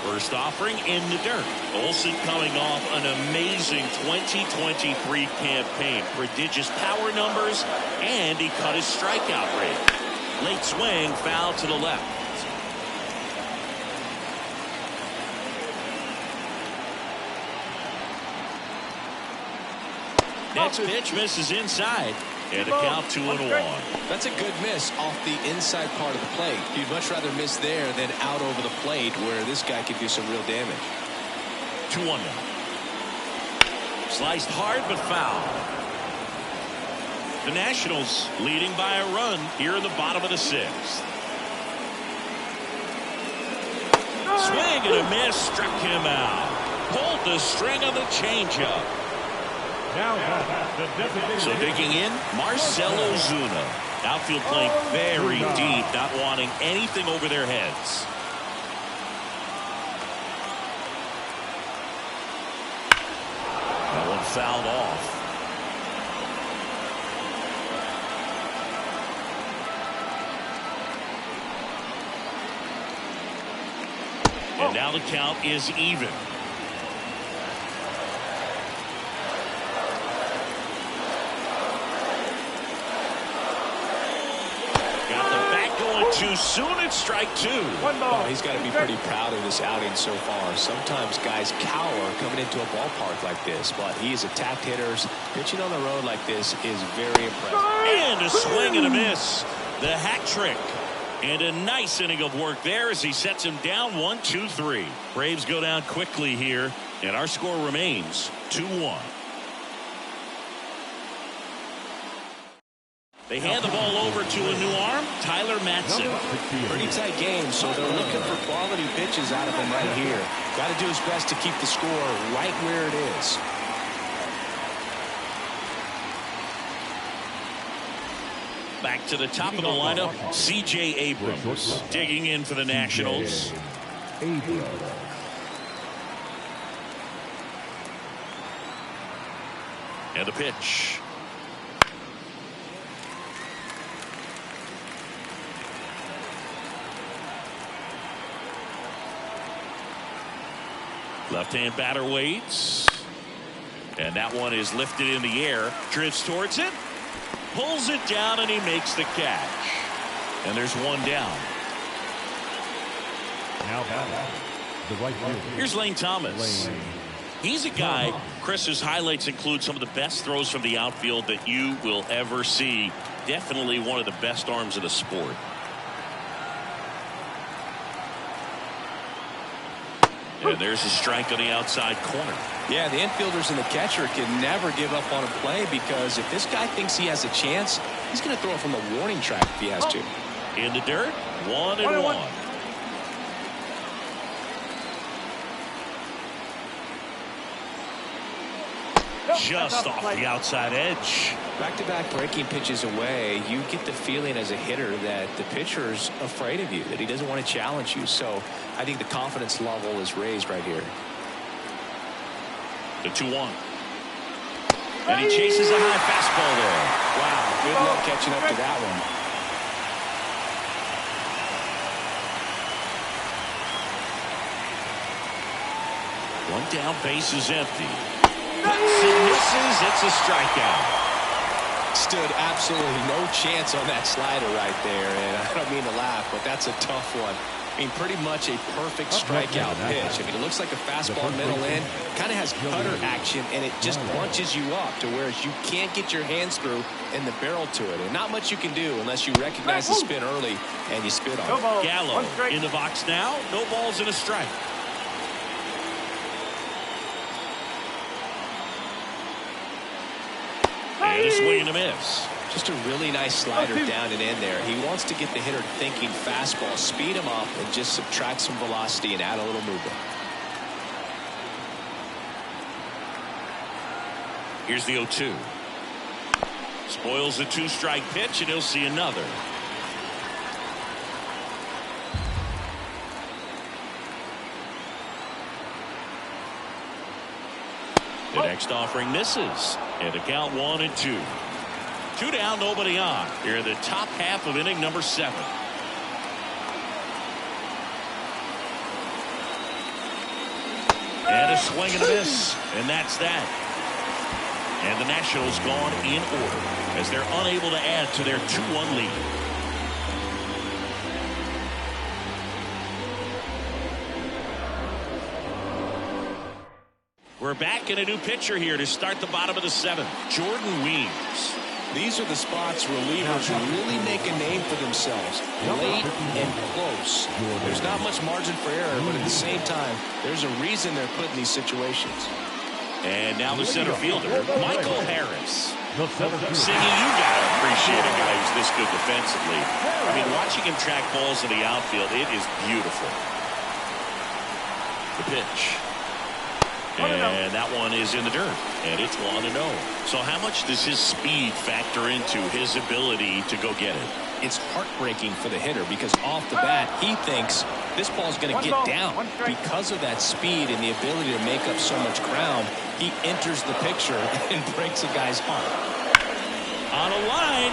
First offering in the dirt. Olson coming off an amazing 2023 campaign. Prodigious power numbers, and he cut his strikeout rate. Late swing, foul to the left. Next pitch misses inside, and a count 2-1. That's a good miss off the inside part of the plate. You'd much rather miss there than out over the plate, where this guy could do some real damage. 2-1 now. Sliced hard but foul. The Nationals leading by a run here in the bottom of the 6th. Swing and a miss, struck him out. Pulled the string on the changeup. Now the designated. So digging in, Marcell Ozuna. Outfield playing very deep, not wanting anything over their heads. That one fouled off. And now the count is even. Too soon, it's strike 2. Oh, he's got to be pretty proud of this outing so far. Sometimes guys cower coming into a ballpark like this, but he's attacked hitters. Pitching on the road like this is very impressive. And a swing and a miss. The hat trick. And a nice inning of work there as he sets him down 1-2-3. Braves go down quickly here, and our score remains 2-1. They hand the ball over to a new arm, Tyler Matson. Pretty tight game, so they're looking for quality pitches out of him right here. Got to do his best to keep the score right where it is. Back to the top of the lineup, C.J. Abrams digging in for the Nationals. And the pitch. Left-hand batter waits. And that one is lifted in the air. Drifts towards it. Pulls it down and he makes the catch. And there's one down. Now the right fielder. Here's Lane Thomas. He's a guy, Chris's highlights include some of the best throws from the outfield that you will ever see. Definitely one of the best arms of the sport. And there's a strike on the outside corner. Yeah, the infielders and the catcher can never give up on a play, because if this guy thinks he has a chance, he's going to throw it from the warning track if he has to. In the dirt, 1-1. Just off the outside edge. Back-to-back breaking pitches away, you get the feeling as a hitter that the pitcher's afraid of you, that he doesn't want to challenge you. So I think the confidence level is raised right here. The 2-1. And he chases a high fastball there. Wow, good luck catching up to that one. One down, base is empty. Cuts and misses. It's a strikeout. Stood absolutely no chance on that slider right there, and I don't mean to laugh, but that's a tough one. I mean, pretty much a perfect strikeout pitch. I mean, it looks like a fastball middle in, kind of has cutter action, and it just bunches you up to where you can't get your hands through in the barrel to it. And not much you can do unless you recognize the spin early and you spit on it. Gallo in the box now. No balls and a strike. And a swing and a miss. Just a really nice slider down and in there. He wants to get the hitter thinking fastball, speed him up, and just subtract some velocity and add a little movement. Here's the 0-2. Spoils the 2-strike pitch, and he'll see another. The next offering misses. And the count 1-2. 2 down, nobody on. Here in the top half of inning number 7. And a swing and a miss. And that's that. And the Nationals gone in order as they're unable to add to their 2-1 lead. We're back in a new pitcher here to start the bottom of the 7th. Jordan Weems. These are the spots relievers really make a name for themselves. Late and close. There's not much margin for error, but at the same time, there's a reason they're put in these situations. And now the center fielder, Michael Harris. Siggy, you gotta appreciate a guy who's this good defensively. I mean, watching him track balls in the outfield, it is beautiful. The pitch. And that one is in the dirt. And it's 1-0. So how much does his speed factor into his ability to go get it? It's heartbreaking for the hitter because off the bat, he thinks this ball's going to get down. Because of that speed and the ability to make up so much ground, he enters the picture and breaks a guy's heart. On a line.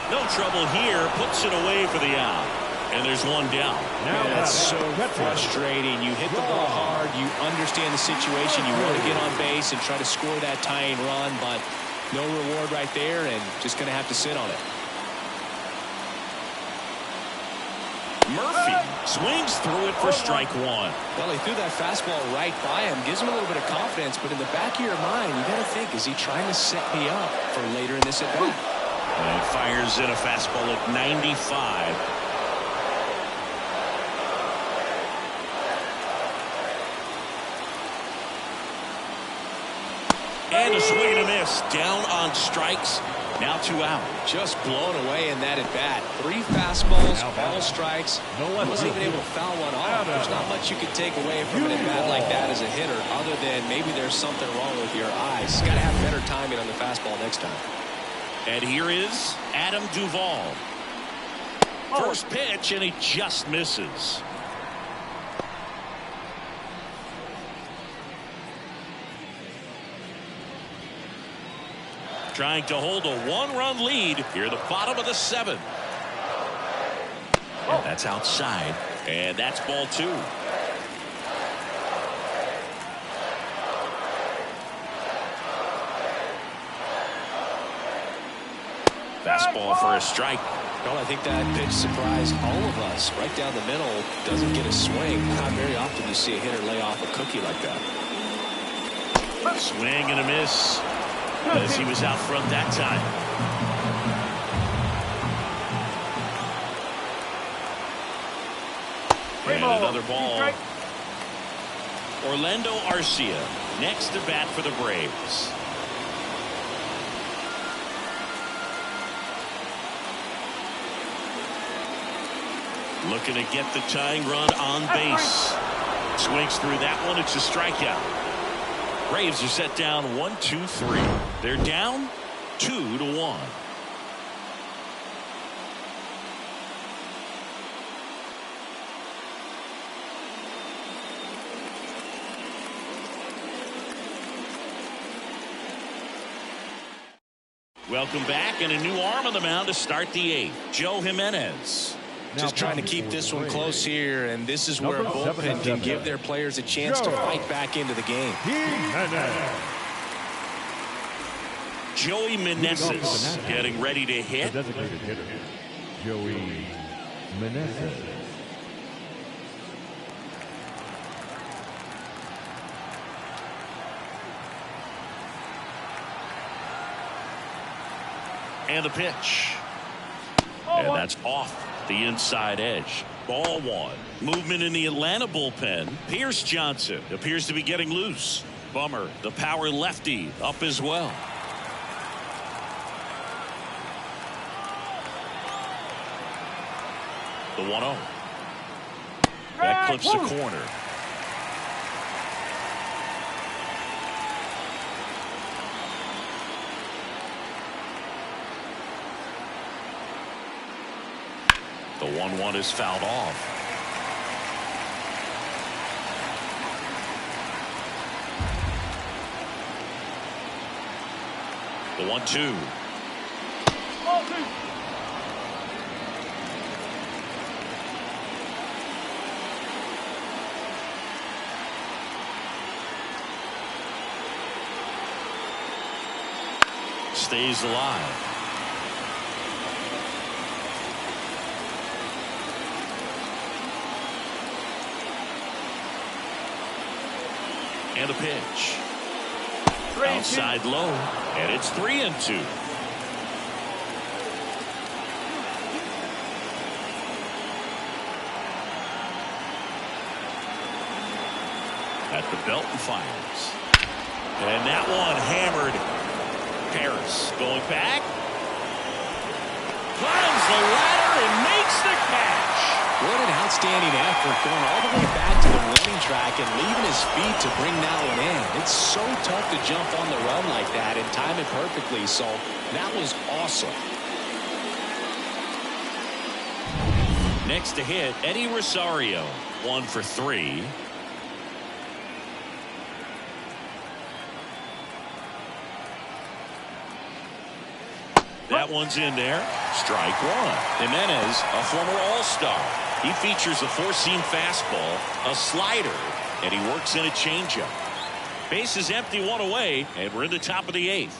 No trouble here. Puts it away for the out. And there's one down. Now that's so frustrating. You hit the ball hard. You understand the situation. You want to get on base and try to score that tying run, but no reward right there, and just going to have to sit on it. Murphy swings through it for strike 1. Well, he threw that fastball right by him. Gives him a little bit of confidence, but in the back of your mind, you got to think, is he trying to set me up for later in this at-bat? And fires in a fastball at 95. And a swing and a miss. Down on strikes. Now 2 out. Just blown away in that at bat. 3 fastballs, all strikes. Wasn't even able to foul one off. There's not much you can take away from an at bat like that as a hitter, other than maybe there's something wrong with your eyes. Got to have better timing on the fastball next time. And here is Adam Duvall. First pitch, and he just misses. Trying to hold a 1-run lead here at the bottom of the 7th. And that's outside, and that's ball 2. Fastball for a strike. Well, I think that pitch surprised all of us. Right down the middle, doesn't get a swing. Not very often you see a hitter lay off a cookie like that. Swing and a miss, as he was out front that time. And another ball. Orlando Arcia next to bat for the Braves. Looking to get the tying run on base. Swings through that one. It's a strikeout. Braves are set down 1-2-3. They're down 2-1. Welcome back, and a new arm on the mound to start the 8th. Joe Jimenez. Just trying to keep this one close here, and this is where a bullpen can give their players a chance to fight back into the game. Joey Meneses getting ready to hit. The designated hitter, Joey Meneses. And the pitch. And that's off the inside edge. Ball 1. Movement in the Atlanta bullpen. Pierce Johnson appears to be getting loose. Bummer, the power lefty, up as well. The 1-0. That clips the corner. The 1-1 is fouled off. The 1-2. Stays alive. And a pitch. Outside low, and it's 3-2. At the belt and fires. And that one hammered. Harris going back. Climbs the ladder and makes the catch. What an outstanding effort, going all the way back to the warning track and leaving his feet to bring that one in. It's so tough to jump on the run like that and time it perfectly, so that was awesome. Next to hit, Eddie Rosario, 1 for 3. That one's in there. Strike 1. Jimenez, a former All-Star. He features a 4-seam fastball, a slider, and he works in a changeup. Base is empty, 1 away, and we're in the top of the 8th.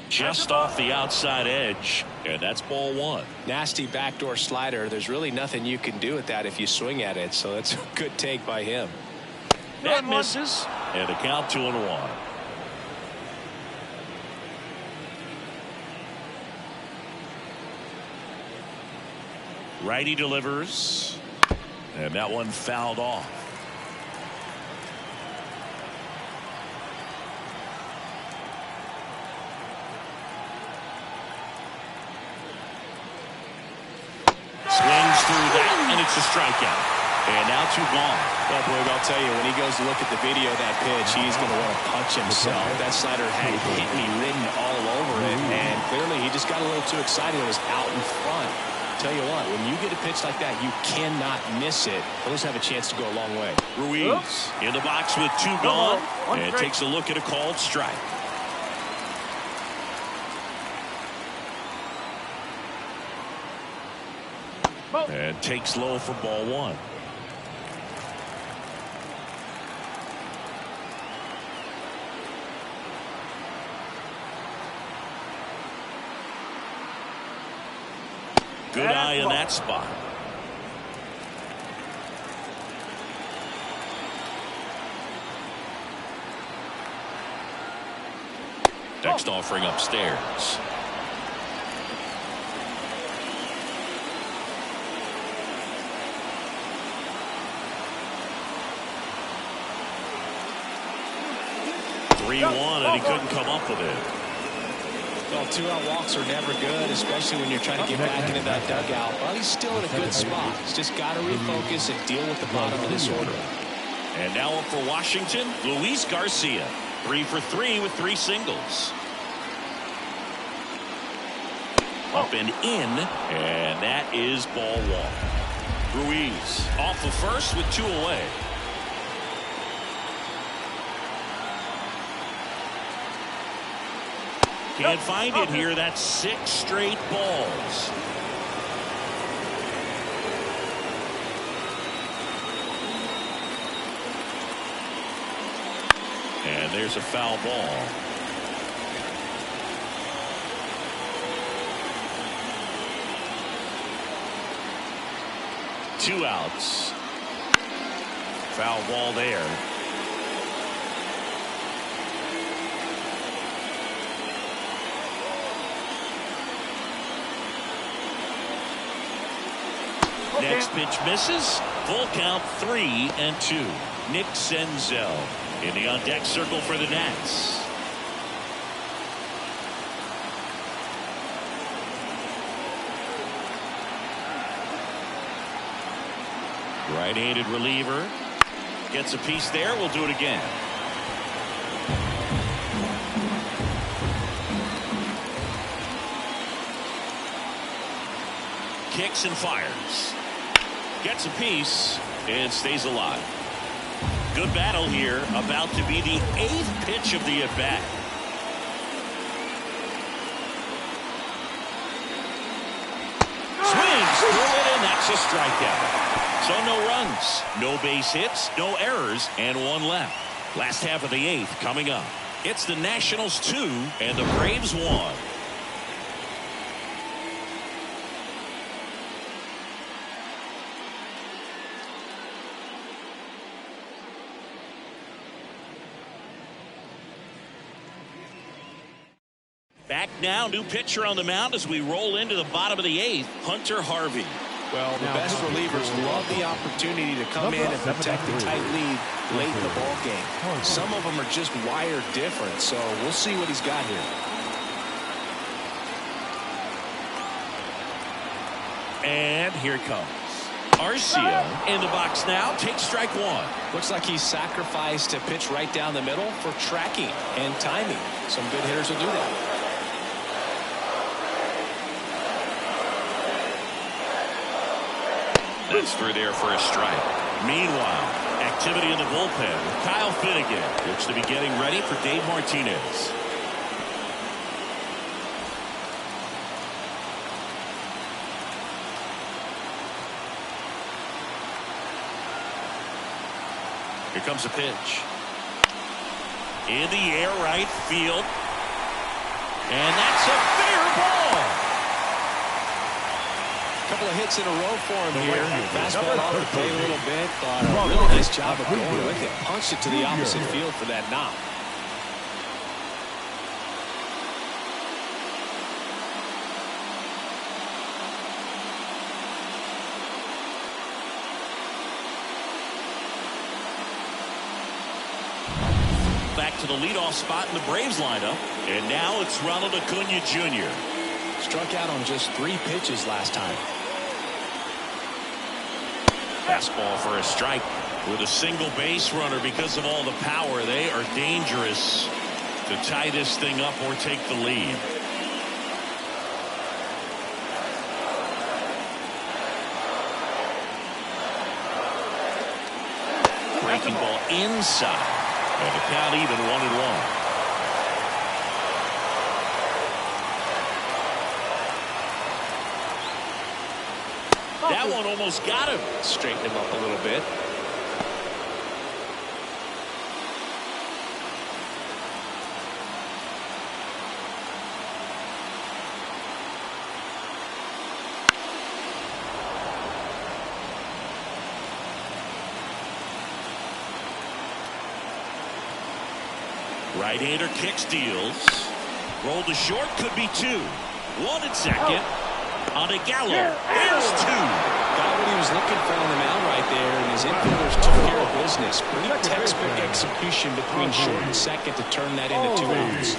Just off the outside edge, and that's ball 1. Nasty backdoor slider. There's really nothing you can do with that if you swing at it, so it's a good take by him. That misses, and the count 2-1. Righty delivers, and that one fouled off. it's a strikeout. And now 2 gone. Well, Boyd, I'll tell you, when he goes to look at the video of that pitch, he's going to want to punch himself. That slider had hit me written all over it, and clearly he just got a little too excited and was out in front. Tell you what, when you get a pitch like that, you cannot miss it. Those have a chance to go a long way. Ruiz in the box with 2 gone, and takes a look at a called strike. And takes low for ball 1. Good eye in that spot. Next offering upstairs. And he couldn't come up with it. Well, 2-out walks are never good, especially when you're trying to get back into that dugout. Well, he's still in a good spot. He's just got to refocus and deal with the bottom of this order. And now up for Washington, Luis Garcia. 3 for 3 with 3 singles. Up and in, and that is ball 1. Ruiz off the first with 2 away. Can't find it here. That's 6 straight balls. And there's a foul ball. Two outs. Foul ball there. Next pitch misses. Full count 3-2. Nick Senzel in the on deck circle for the Nats. Right-handed reliever gets a piece there. We'll do it again. Kicks and fires. Gets a piece and stays alive. Good battle here. About to be the 8th pitch of the at-bat. Swings through it, and that's a strikeout. So no runs, no base hits, no errors, and 1 left. Last half of the 8th coming up. It's the Nationals 2 and the Braves 1. Back now, new pitcher on the mound as we roll into the bottom of the 8th, Hunter Harvey. Well, the best relievers love the opportunity to come in and protect a tight lead late in the ball game. Some of them are just wired different, so we'll see what he's got here. And here it comes. Arcia in the box now, takes strike 1. Looks like he's sacrificed a pitch right down the middle for tracking and timing. Some good hitters will do that. That's through there for a strike. Meanwhile, activity in the bullpen with Kyle Finnegan. Looks to be getting ready for Dave Martinez. Here comes a pitch. In the air, right field. And that's a fair ball. Couple of hits in a row for him here. Fastball off the plate a little bit, but a really nice job of going with it. Punched it to the opposite field for that knock. Back to the leadoff spot in the Braves lineup, and now it's Ronald Acuna Jr. Struck out on just 3 pitches last time. Fastball for a strike. With a single base runner, because of all the power, they are dangerous to tie this thing up or take the lead. Breaking ball inside. And the count even 1-1. That one almost got him. Straighten him up a little bit. Right-hander kicks, deals. Roll to short, could be 2. 1 at second. On to Gallo. There's 2. Got what he was looking for on the mound right there, and his infielders took care of business. Pretty textbook execution between short and second to turn that into 2 outs.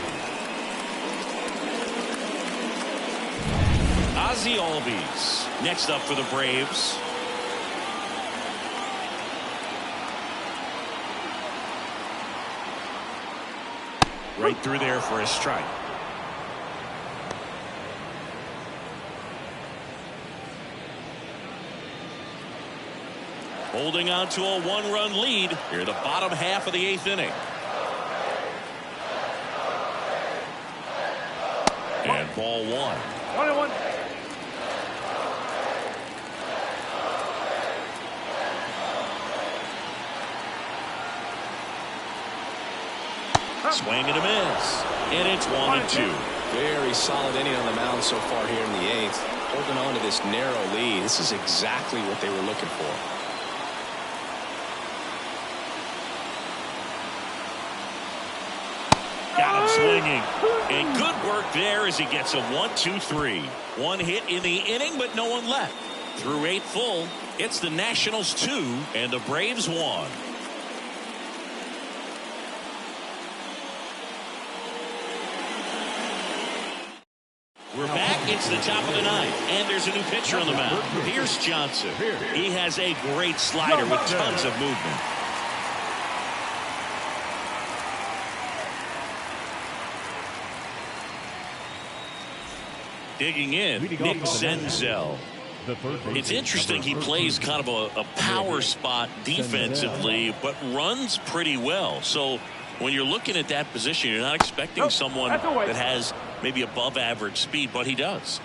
Ozzie Albies next up for the Braves. Right through there for a strike. Holding on to a 1-run lead here, the bottom half of the 8th inning. And ball 1. 1-1. Swing and a miss. And it's 1-2. Very solid inning on the mound so far here in the 8th. Holding on to this narrow lead. This is exactly what they were looking for. Got him swinging. And good work there as he gets a 1-2-3. 1 hit in the inning, but no one left. Through 8 full, it's the Nationals 2 and the Braves 1. We're back. It's the top of the 9th, and there's a new pitcher on the mound. Here's Johnson. He has a great slider with tons of movement. Digging in, Nick Senzel. It's interesting, he plays kind of a power spot defensively, but runs pretty well. So when you're looking at that position, you're not expecting someone that has maybe above average speed, but he does.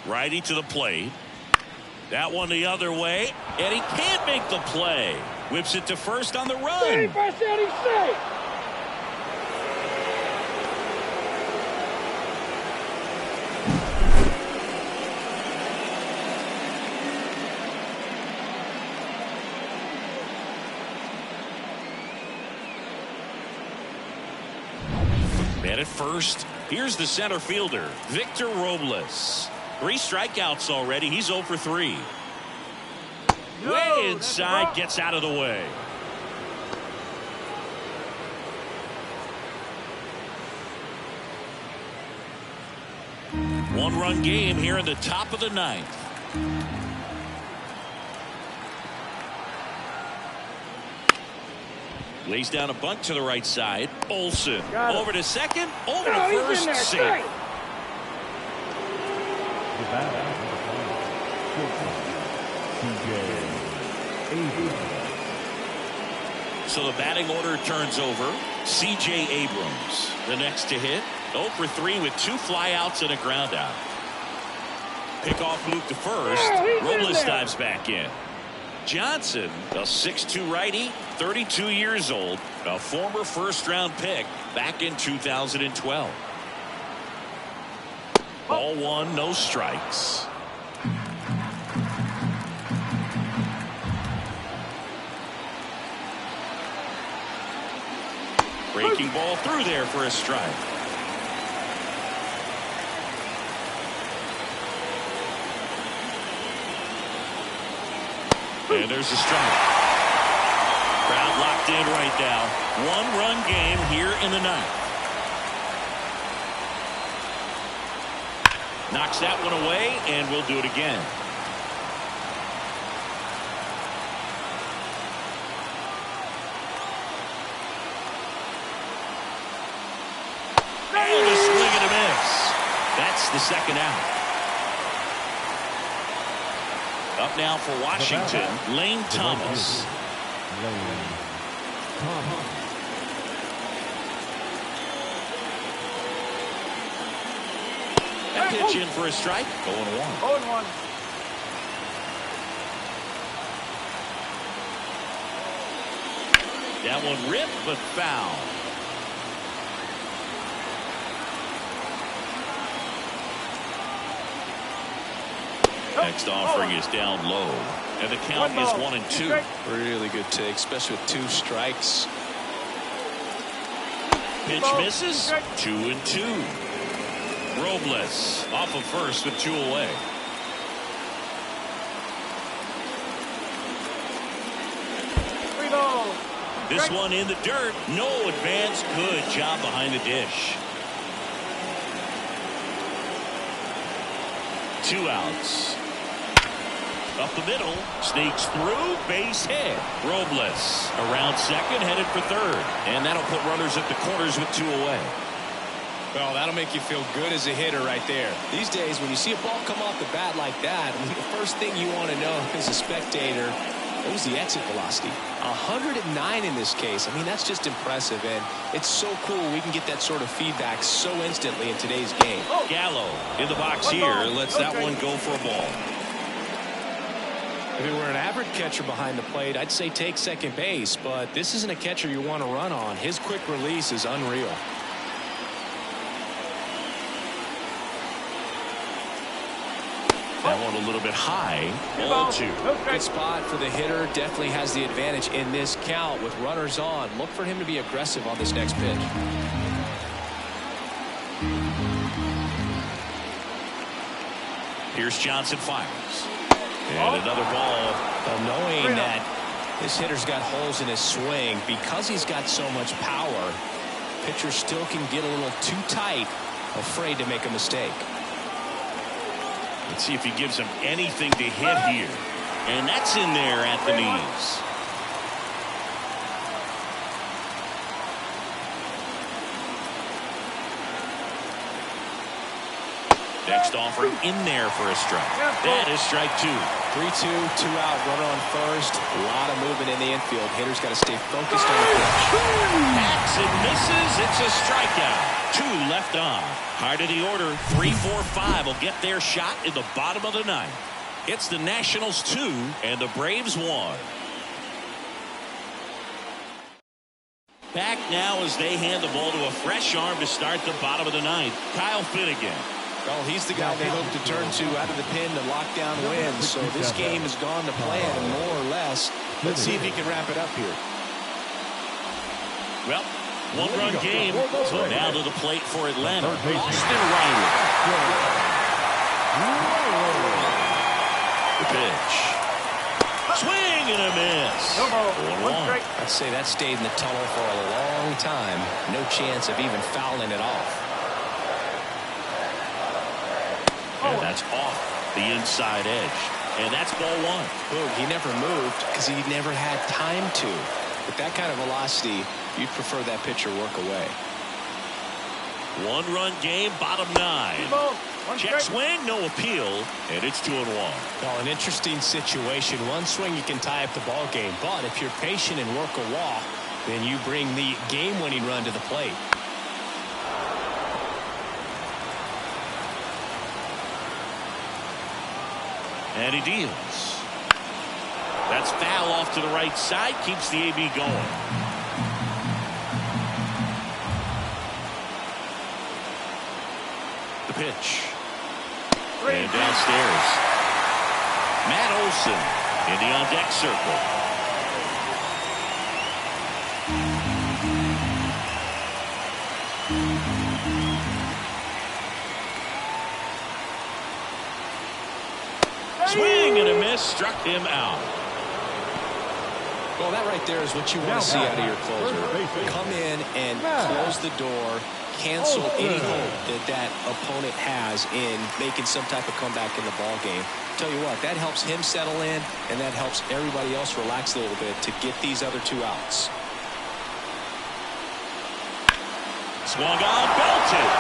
Righty to the plate. That one the other way, and he can't make the play. Whips it to first on the run. Man at first, here's the center fielder, Victor Robles. 3 strikeouts already. He's 0 for 3. Way inside, gets out of the way. One-run game here in the top of the 9th. Lays down a bunt to the right side. Olsen over to second, over to first, safe. So the batting order turns over. C.J. Abrams, the next to hit. 0 for 3 with 2 flyouts and a ground out. Pickoff move to first. Robles dives back in. Johnson, a 6'2" righty, 32 years old, a former first-round pick back in 2012. Ball 1, no strikes. Breaking ball through there for a strike. And there's a strike. Crowd locked in right now. 1-run game here in the 9th. Knocks that one away, and we'll do it again. And a swing and a miss. That's the second out. Up now for Washington, Lane Thomas. That pitch in for a strike. 0-1. 0-1. That one ripped, but foul. Next offering is down low. And the count is 1-2. Really good take, especially with 2 strikes. Pitch misses. 2-2. Robles off of first with 2 away. This one in the dirt. No advance. Good job behind the dish. 2 outs. Up the middle, sneaks through, base hit. Robles around second, headed for third. And that'll put runners at the corners with 2 away. Well, that'll make you feel good as a hitter right there. These days, when you see a ball come off the bat like that, I mean, the first thing you want to know as a spectator, what was the exit velocity? 109 in this case. I mean, that's just impressive, and it's so cool we can get that sort of feedback so instantly in today's game. Gallo in the box here, lets that one go for a ball. If it were an average catcher behind the plate, I'd say take second base, but this isn't a catcher you want to run on. His quick release is unreal. That one a little bit high. 0-2. Good spot for the hitter. Definitely has the advantage in this count with runners on. Look for him to be aggressive on this next pitch. Here's Johnson fires. And another ball. Well, knowing that this hitter's got holes in his swing, because he's got so much power, pitcher still can get a little too tight, afraid to make a mistake. Let's see if he gives him anything to hit here. And that's in there at the knees. Next offering in there for a strike. That is strike 2. 3-2, 2 out, runner on first. A lot of movement in the infield. Hitter's got to stay focused on the pitch. Hacks and misses. It's a strikeout. 2 left on. Hard of the order. 3, 4, 5 will get their shot in the bottom of the ninth. It's the Nationals 2 and the Braves 1. Back now as they hand the ball to a fresh arm to start the bottom of the ninth. Kyle Finnegan. Well, he's the guy they hope to turn to out of the pen to lock down wins. So this game has gone to plan, more or less. Let's see if he can wrap it up here. Well, 1-run game. So now to the plate for Atlanta. Austin Riley. The pitch. Swing and a miss. 1-1. I'd say that stayed in the tunnel for a long time. No chance of even fouling it off. And that's off the inside edge. And that's ball 1. Boom, he never moved because he never had time to. With that kind of velocity, you'd prefer that pitcher work away. 1-run game, bottom 9. Check swing, no appeal, and it's 2-1. Well, an interesting situation. One swing, you can tie up the ball game. But if you're patient and work a walk, then you bring the game-winning run to the plate. And he deals. That's foul off to the right side. Keeps the AB going. The pitch. And downstairs. Matt Olson in the on-deck circle. Swing and a miss, struck him out. Well, that right there is what you want to see out of your closer. Come in and close the door, cancel any hope that opponent has in making some type of comeback in the ball game. Tell you what, that helps him settle in, and that helps everybody else relax a little bit to get these other 2 outs. Swung on, belted.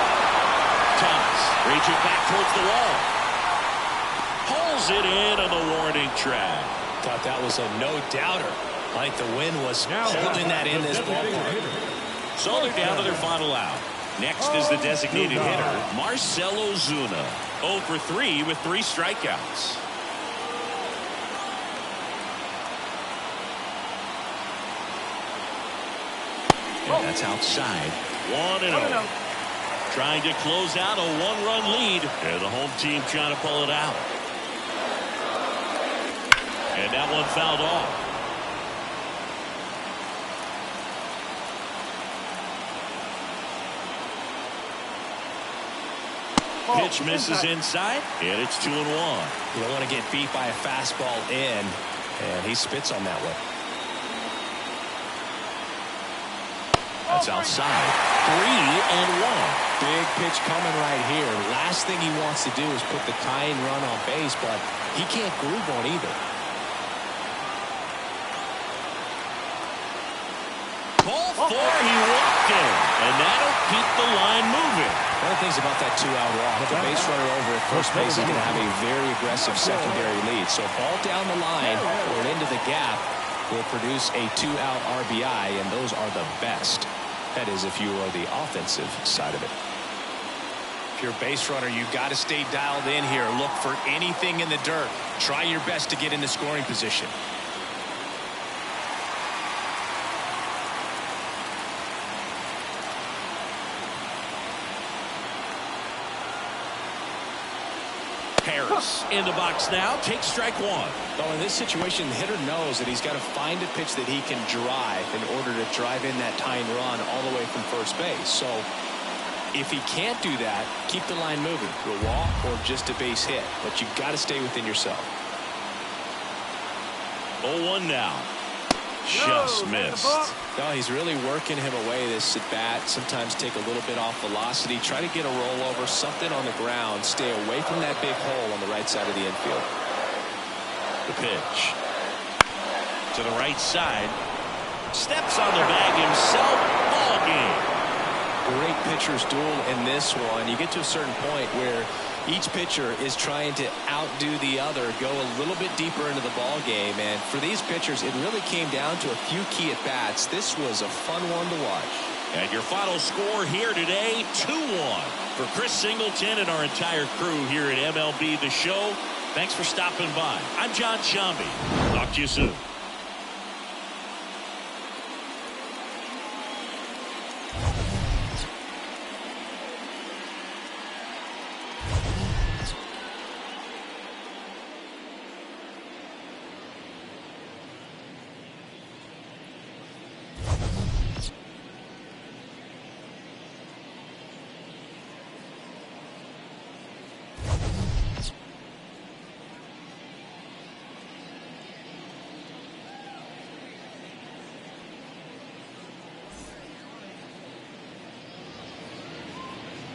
Thomas reaching back towards the wall. Pulls it in on the warning track. Thought that was a no-doubter. Like the wind was holding that in this ballpark. So they're down to their final out. Next is the designated hitter, Marcell Ozuna. 0 for 3 with 3 strikeouts. And that's outside. 1-0. Trying to close out a 1-run lead. And the home team trying to pull it out. And that one fouled off. Pitch misses inside, and it's 2-1. You don't want to get beat by a fastball in, and he spits on that one. That's outside. 3-1. Big pitch coming right here. Last thing he wants to do is put the tying run on base, but he can't groove on either. Call for, he walked in, and that'll keep the line moving. One of the things about that 2-out walk, the base runner over at first base is going to have a very aggressive secondary lead. So ball down the line or into the gap will produce a 2-out RBI, and those are the best. That is if you are the offensive side of it. If you're a base runner, you've got to stay dialed in here. Look for anything in the dirt. Try your best to get into scoring position. Harris in the box now, takes strike 1. Well, in this situation, the hitter knows that he's got to find a pitch that he can drive in order to drive in that tying run all the way from first base. So if he can't do that, keep the line moving to a walk or just a base hit. But you've got to stay within yourself. 0-1 now. Just missed. No, he's really working him away this at bat. Sometimes take a little bit off velocity. Try to get a rollover, something on the ground. Stay away from that big hole on the right side of the infield. The pitch. To the right side. Steps on the bag himself. Ball game. Great pitcher's duel in this one. You get to a certain point where each pitcher is trying to outdo the other, go a little bit deeper into the ball game, and for these pitchers it really came down to a few key at bats. This was a fun one to watch. And your final score here today, 2-1. For Chris Singleton and our entire crew here at MLB The Show, thanks for stopping by. I'm John Shambi. Talk to you soon.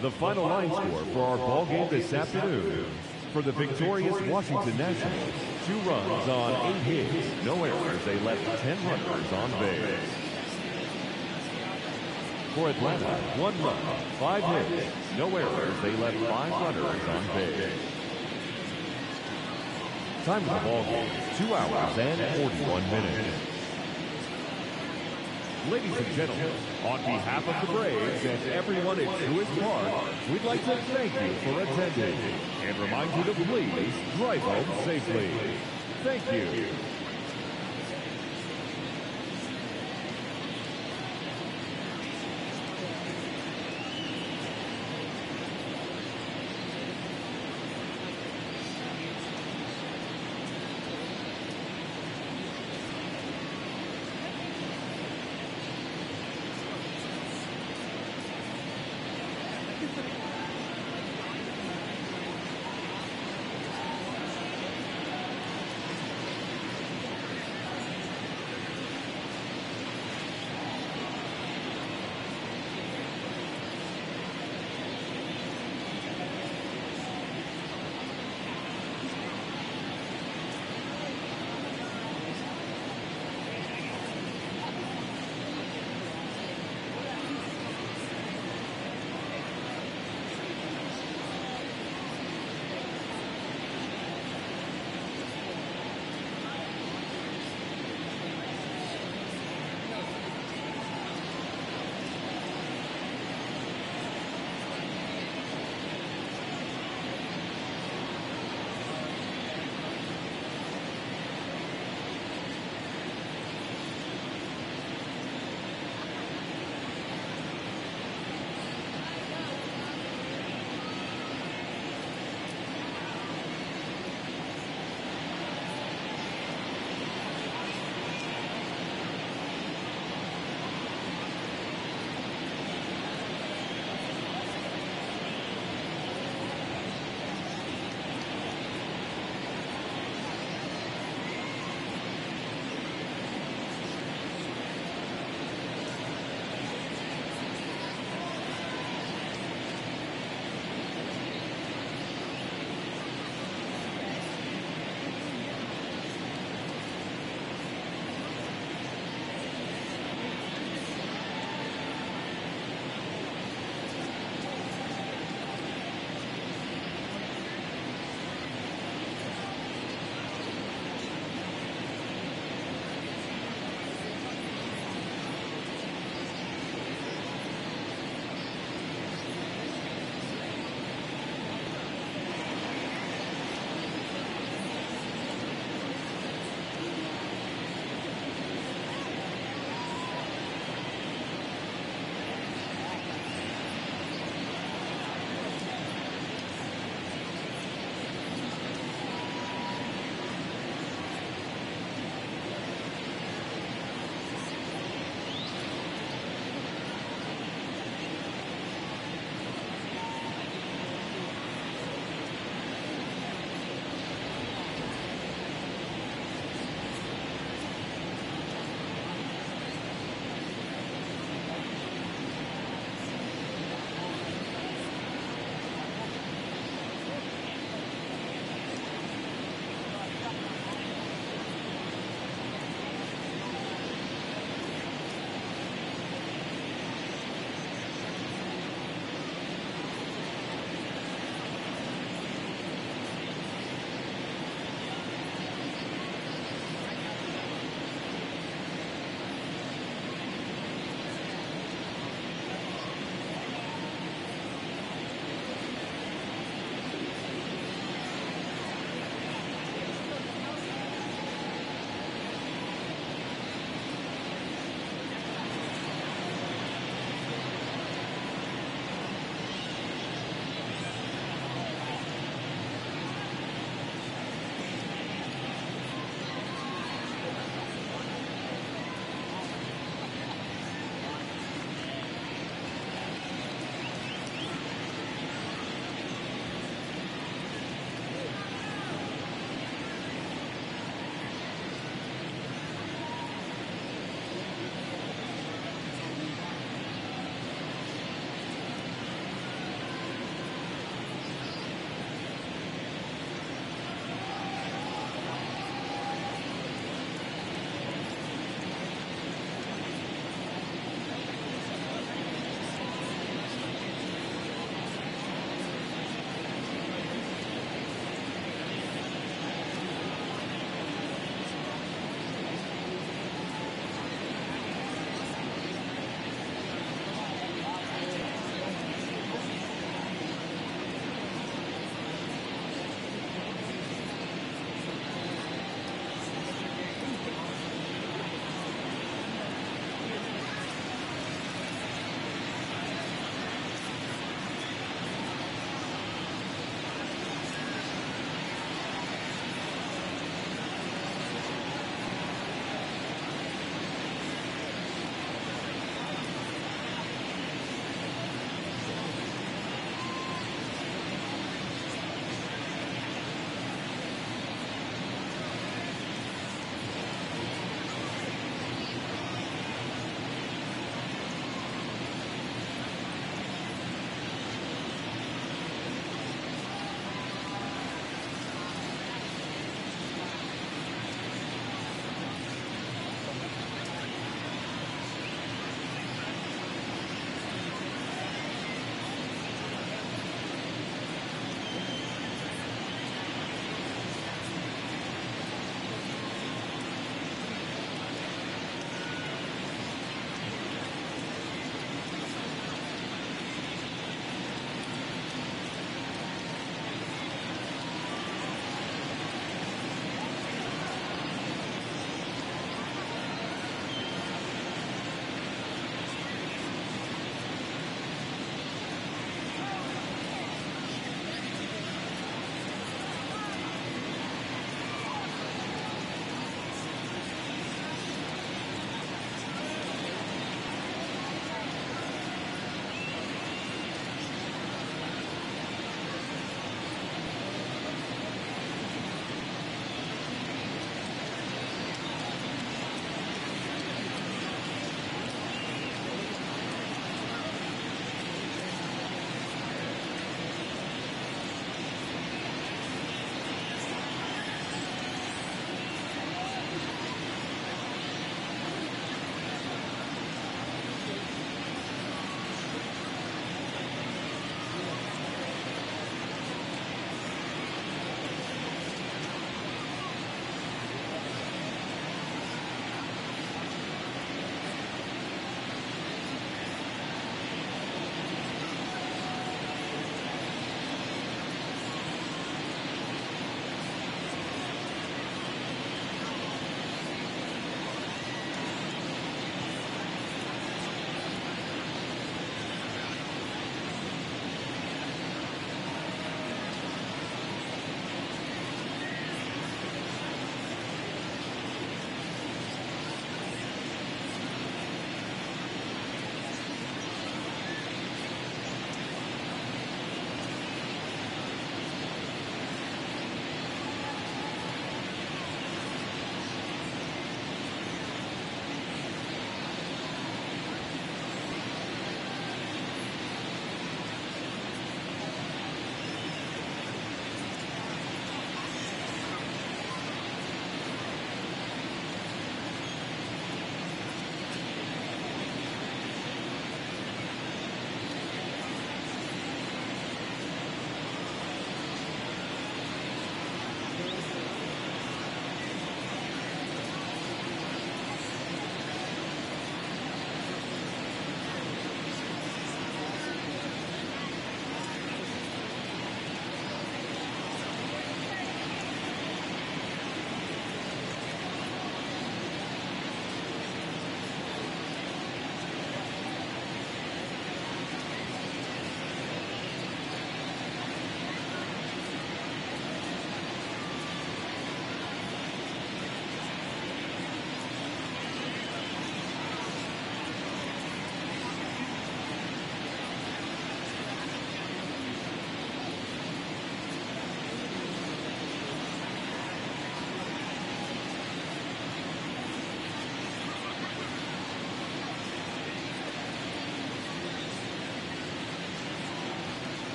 The final line score for our ball game this afternoon. For the victorious Washington Nationals, 2 runs on 8 hits, no errors. They left 10 runners on base. For Atlanta, 1 run, 5 hits, no errors. They left 5 runners on base. Time of the ball game, 2 hours and 41 minutes. Ladies and gentlemen, on behalf of the Braves and everyone at Truist Park, we'd like to thank you for attending and remind you to please drive home safely. Thank you.